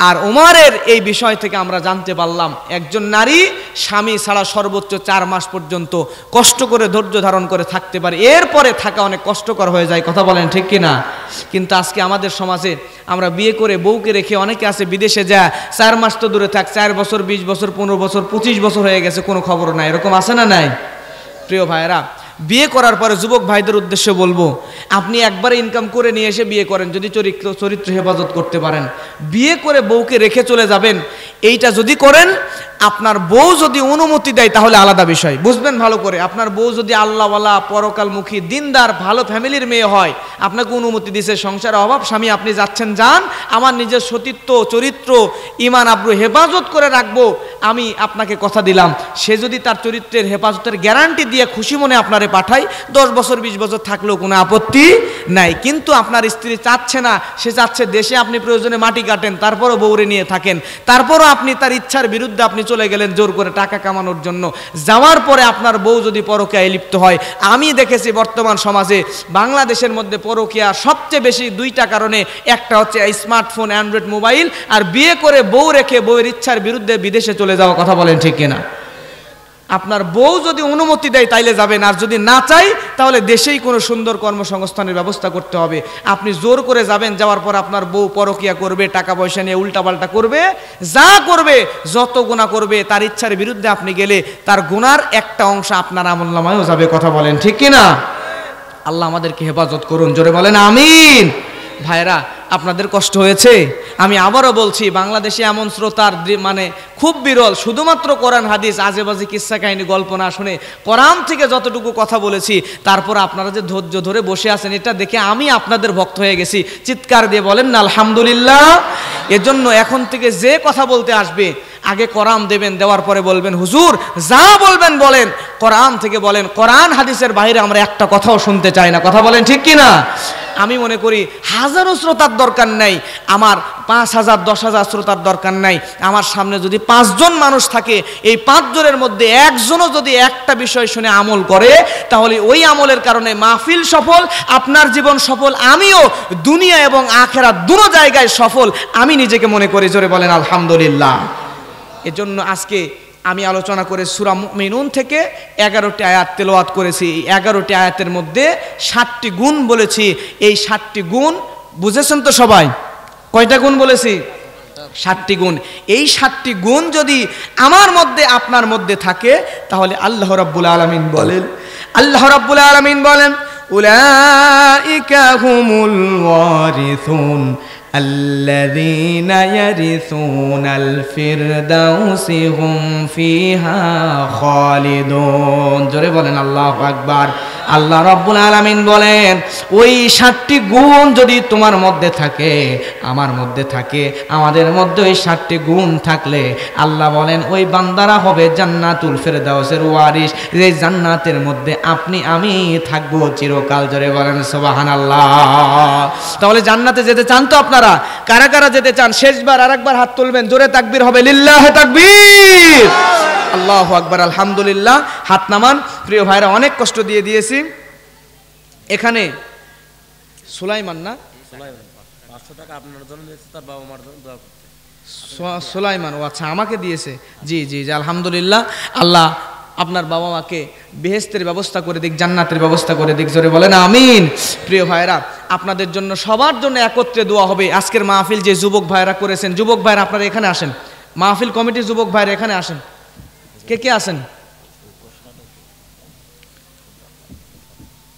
আর ওমরের এই বিষয় থেকে আমরা জানতে পারলাম একজন নারী স্বামী ছাড়া সর্বোচ্চ 4 মাস পর্যন্ত কষ্ট করে ধৈর্য ধারণ করে থাকতে পারে, এরপরে থাকা অনেক কষ্টকর হয়ে যায়। কথা বলেন ঠিক কিনা? কিন্তু আজকে আমাদের সমাজে আমরা বিয়ে করে বউকে রেখে অনেকে আছে বিদেশে যায়, 4 মাস তো দূরে থাক, 4 বছর 20 বছর 15 বছর 25 বছর হয়ে গেছে, কোনো খবর নাই। এরকম আছে না নাই? প্রিয় ভাইয়েরা, বিয়ে করার পরে যুবক ভাইদের উদ্দেশ্যে বলবো, আপনি একবারে ইনকাম করে নিয়ে এসে বিয়ে করেন যদি চরিত্র হেফাজত করতে পারেন। বিয়ে করে বউকে রেখে চলে যাবেন, এইটা যদি করেন, আপনার বউ যদি অনুমতি দেয় তাহলে আলাদা বিষয়। বুঝবেন ভালো করে, আপনার বউ যদি আল্লাহওয়ালা, পরকালমুখী, দিনদার, ভালো ফ্যামিলির মেয়ে হয়, আপনাকে অনুমতি দিছে, সংসারে অভাব, স্বামী আপনি যাচ্ছেন, যান, আমার নিজের সতীত্ব, চরিত্র, ঈমান আব্রু হেফাজত করে রাখবো, আমি আপনাকে কথা দিলাম। সে যদি তার চরিত্রের হেফাজতের গ্যারান্টি দিয়ে খুশি মনে আপনারে পাঠায়, 10 বছর 20 বছর থাকলেও কোনো আপত্তি নাই। কিন্তু আপনার স্ত্রী চাচ্ছে না, সে চাচ্ছে দেশে আপনি প্রয়োজনে মাটি কাটেন, তারপরও বউরে নিয়ে থাকেন, তারপরও আপনি তার ইচ্ছার বিরুদ্ধে আপনি চলে গেলেন জোর করে টাকা কামানোর জন্য। যাওয়ার পরে আপনার বউ যদি পরকীয়ায় লিপ্ত হয়, আমি দেখেছি বর্তমান সমাজে বাংলাদেশের মধ্যে পরকীয়া সবচেয়ে বেশি 2টা কারণে। একটা হচ্ছে স্মার্টফোন, অ্যান্ড্রয়েড মোবাইল, আর বিয়ে করে বউ রেখে বউয়ের ইচ্ছার বিরুদ্ধে বিদেশে চলে যাওয়া। কথা বলেন ঠিক কিনা? আপনার বউ যদি অনুমতি দেয় তাইলে যাবেন, আর যদি না চাই তাহলে দেশেই কোনো সুন্দর কর্মসংস্থানের ব্যবস্থা করতে হবে। আপনি জোর করে যাবেন, যাওয়ার পর আপনার বউ পরকীয়া করবে, টাকা পয়সা নিয়ে উল্টাপাল্টা করবে, যা করবে, যত গুনাহ করবে, তার ইচ্ছার বিরুদ্ধে আপনি গেলে তার গুনার একটা অংশ আপনার আমলনামায়ও যাবে। কথা বলেন ঠিক কিনা? আল্লাহ আমাদেরকে হেফাজত করুন। জোরে বলেন আমিন। ভাইরা, আপনাদের কষ্ট হয়েছে? আমি আবারও বলছি, বাংলাদেশে এমন শ্রোতার মানে খুব বিরল, শুধুমাত্র কোরআন হাদিস আজেবাজে কিচ্ছা কাহিনী গল্প না শুনে কোরআন থেকে যতটুকু কথা বলেছি, তারপর আপনারা যে ধৈর্য ধরে বসে আছেন, এটা দেখে আমি আপনাদের ভক্ত হয়ে গেছি। চিৎকার দিয়ে বলেন না আলহামদুলিল্লাহ। এজন্য এখন থেকে যে কথা বলতে আসবে, আগে কোরআন দেবেন, দেওয়ার পরে বলবেন হুজুর যা বলবেন বলেন, কোরআন থেকে বলেন, কোরআন হাদিসের বাইরে আমরা একটা কথাও শুনতে চাই না। কথা বলেন ঠিক কিনা? আমি মনে করি হাজারো শ্রোতার দরকার নাই, আমার 5000 10,000 শ্রোতার দরকার নাই। আমার সামনে যদি 5 জন মানুষ থাকে, এই 5 জনের মধ্যে একজনও যদি একটা বিষয় শুনে আমল করে, তাহলে ওই আমলের কারণে মাহফিল সফল, আপনার জীবন সফল, আমিও দুনিয়া এবং আখিরাত দুটো জায়গায় সফল আমি নিজেকে মনে করি। জোরে বলেন আলহামদুলিল্লাহ। এজন্য আজকে আমি আলোচনা করে সূরা মুমিনুন থেকে 11টি আয়াত তেলাওয়াত করেছি। এই 11টি আয়াতের মধ্যে 7টি গুণ বলেছি। এই 7টি গুণ বুঝেছেন তো সবাই? কয়টা গুণ বলেছি? 7টি গুণ। এই 7টি গুণ যদি আমার মধ্যে আপনার মধ্যে থাকে, তাহলে আল্লাহ রাব্বুল আলামিন বলেন উলাইকা হুমুল ওয়ারিসুন الذين يرثون الفردوس هم فيها خالدون। জোরে বলেন আল্লাহু আকবার। আল্লাহ রাব্বুল আলামিন বলেন, ওই 7টি গুণ যদি তোমার মধ্যে থাকে, আমার মধ্যে থাকে, আমাদের মধ্যে ওই 7টি গুণ থাকলে আল্লাহ বলেন ওই বান্দারা হবে জান্নাতুল ফেরদাউসের ওয়ারিস। এই জান্নাতের মধ্যে আপনি আমি থাকবো চিরকাল। জোরে বলেন সুবহানাল্লাহ। তাহলে জান্নাতে যেতে চান তো আপনারা? কারা কারা যেতে চান? শেষবার আরেকবার হাত তুলবেন, জোরে তাকবীর হবে, লিল্লাহি তাকবীর, আল্লাহু আকবার, আলহামদুলিল্লাহ। হাত নামান। প্রিয় ভাইরা, অনেক কষ্ট দিয়েছি। এখানে সুলাইমান না, 500 টাকা আপনার জন্য দিয়েছে, তার বাবা মার জন্য দোয়া করতে। সুলাইমান, ও আচ্ছা, আমাকে দিয়েছে। জি জি জি, আলহামদুলিল্লাহ। আল্লাহ আপনার বাবা মাকে বেহেশতের ব্যবস্থা করে দিক, জান্নাতের ব্যবস্থা করে দিক। জোরে বলেন আমিন। প্রিয় ভাইরা, আপনাদের জন্য সবার জন্য একত্রে দোয়া হবে। আজকের মাহফিল যে যুবক ভাইরা করেছেন, যুবক ভাইরা আপনারা এখানে আসেন, মাহফিল কমিটির যুবক ভাইরা এখানে আসেন। কে কে আসেন?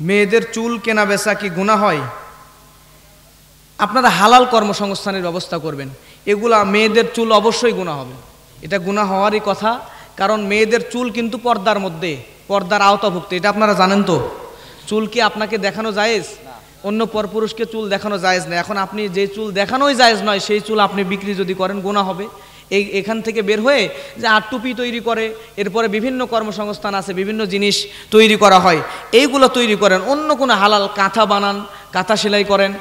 মেয়েদের চুল কেনা বেচা কি গুনাহ হয়? আপনারা হালাল কর্মসংস্থানের ব্যবস্থা করবেন। এগুলা মেয়েদের চুল অবশ্যই গুনাহ হবে, এটা গুনাহ হওয়ারই কথা। কারণ মেয়েদের চুল কিন্তু পর্দার মধ্যে, পর্দার আওতাভুক্ত, এটা আপনারা জানেন তো। চুল কি আপনাকে দেখানো জায়েজ? অন্য পরপুরুষকে চুল দেখানো জায়েজ না। এখন আপনি যে চুল দেখানোই জায়েজ নয়, সেই চুল আপনি বিক্রি যদি করেন গুনাহ হবে। এখান থেকে বের হয়ে যে আর টুপি তৈরি করে, এরপরে বিভিন্ন কর্মসংস্থান আছে, বিভিন্ন জিনিস তৈরি করা হয়, এইগুলো তৈরি করেন। অন্য কোনো হালাল কাঁথা বানান, কাঁথা সেলাই করেন,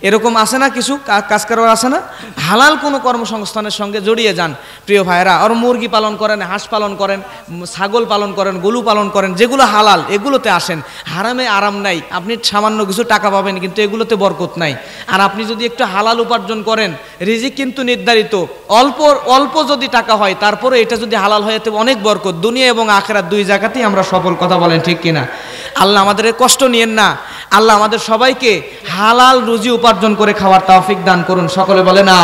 এরকম আছে না কিছু কাজ কারবার আছে না, হালাল কোনো কর্মসংস্থানের সঙ্গে জড়িয়ে যান প্রিয় ভাইরা। আর মুরগি পালন করেন, হাঁস পালন করেন, ছাগল পালন করেন, গরু পালন করেন, যেগুলো হালাল এগুলোতে আসেন। হারামে আরাম নাই, আপনি সামান্য কিছু টাকা পাবেন কিন্তু এগুলোতে বরকত নাই। আর আপনি যদি একটু হালাল উপার্জন করেন, রিজিক কিন্তু নির্ধারিত, অল্প অল্প যদি টাকা হয় তারপরে এটা যদি হালাল হয় এতে অনেক বরকত, দুনিয়া এবং আখিরাত দুই জায়গাতেই আমরা সফল। কথা বলেন ঠিক কিনা? আল্লাহ আমাদের কষ্ট নিয়েন না, আল্লাহ আমাদের সবাইকে হালাল রুজি উপার্জন করে খাওয়ার তৌফিক দান করুন। সকলে বলে না।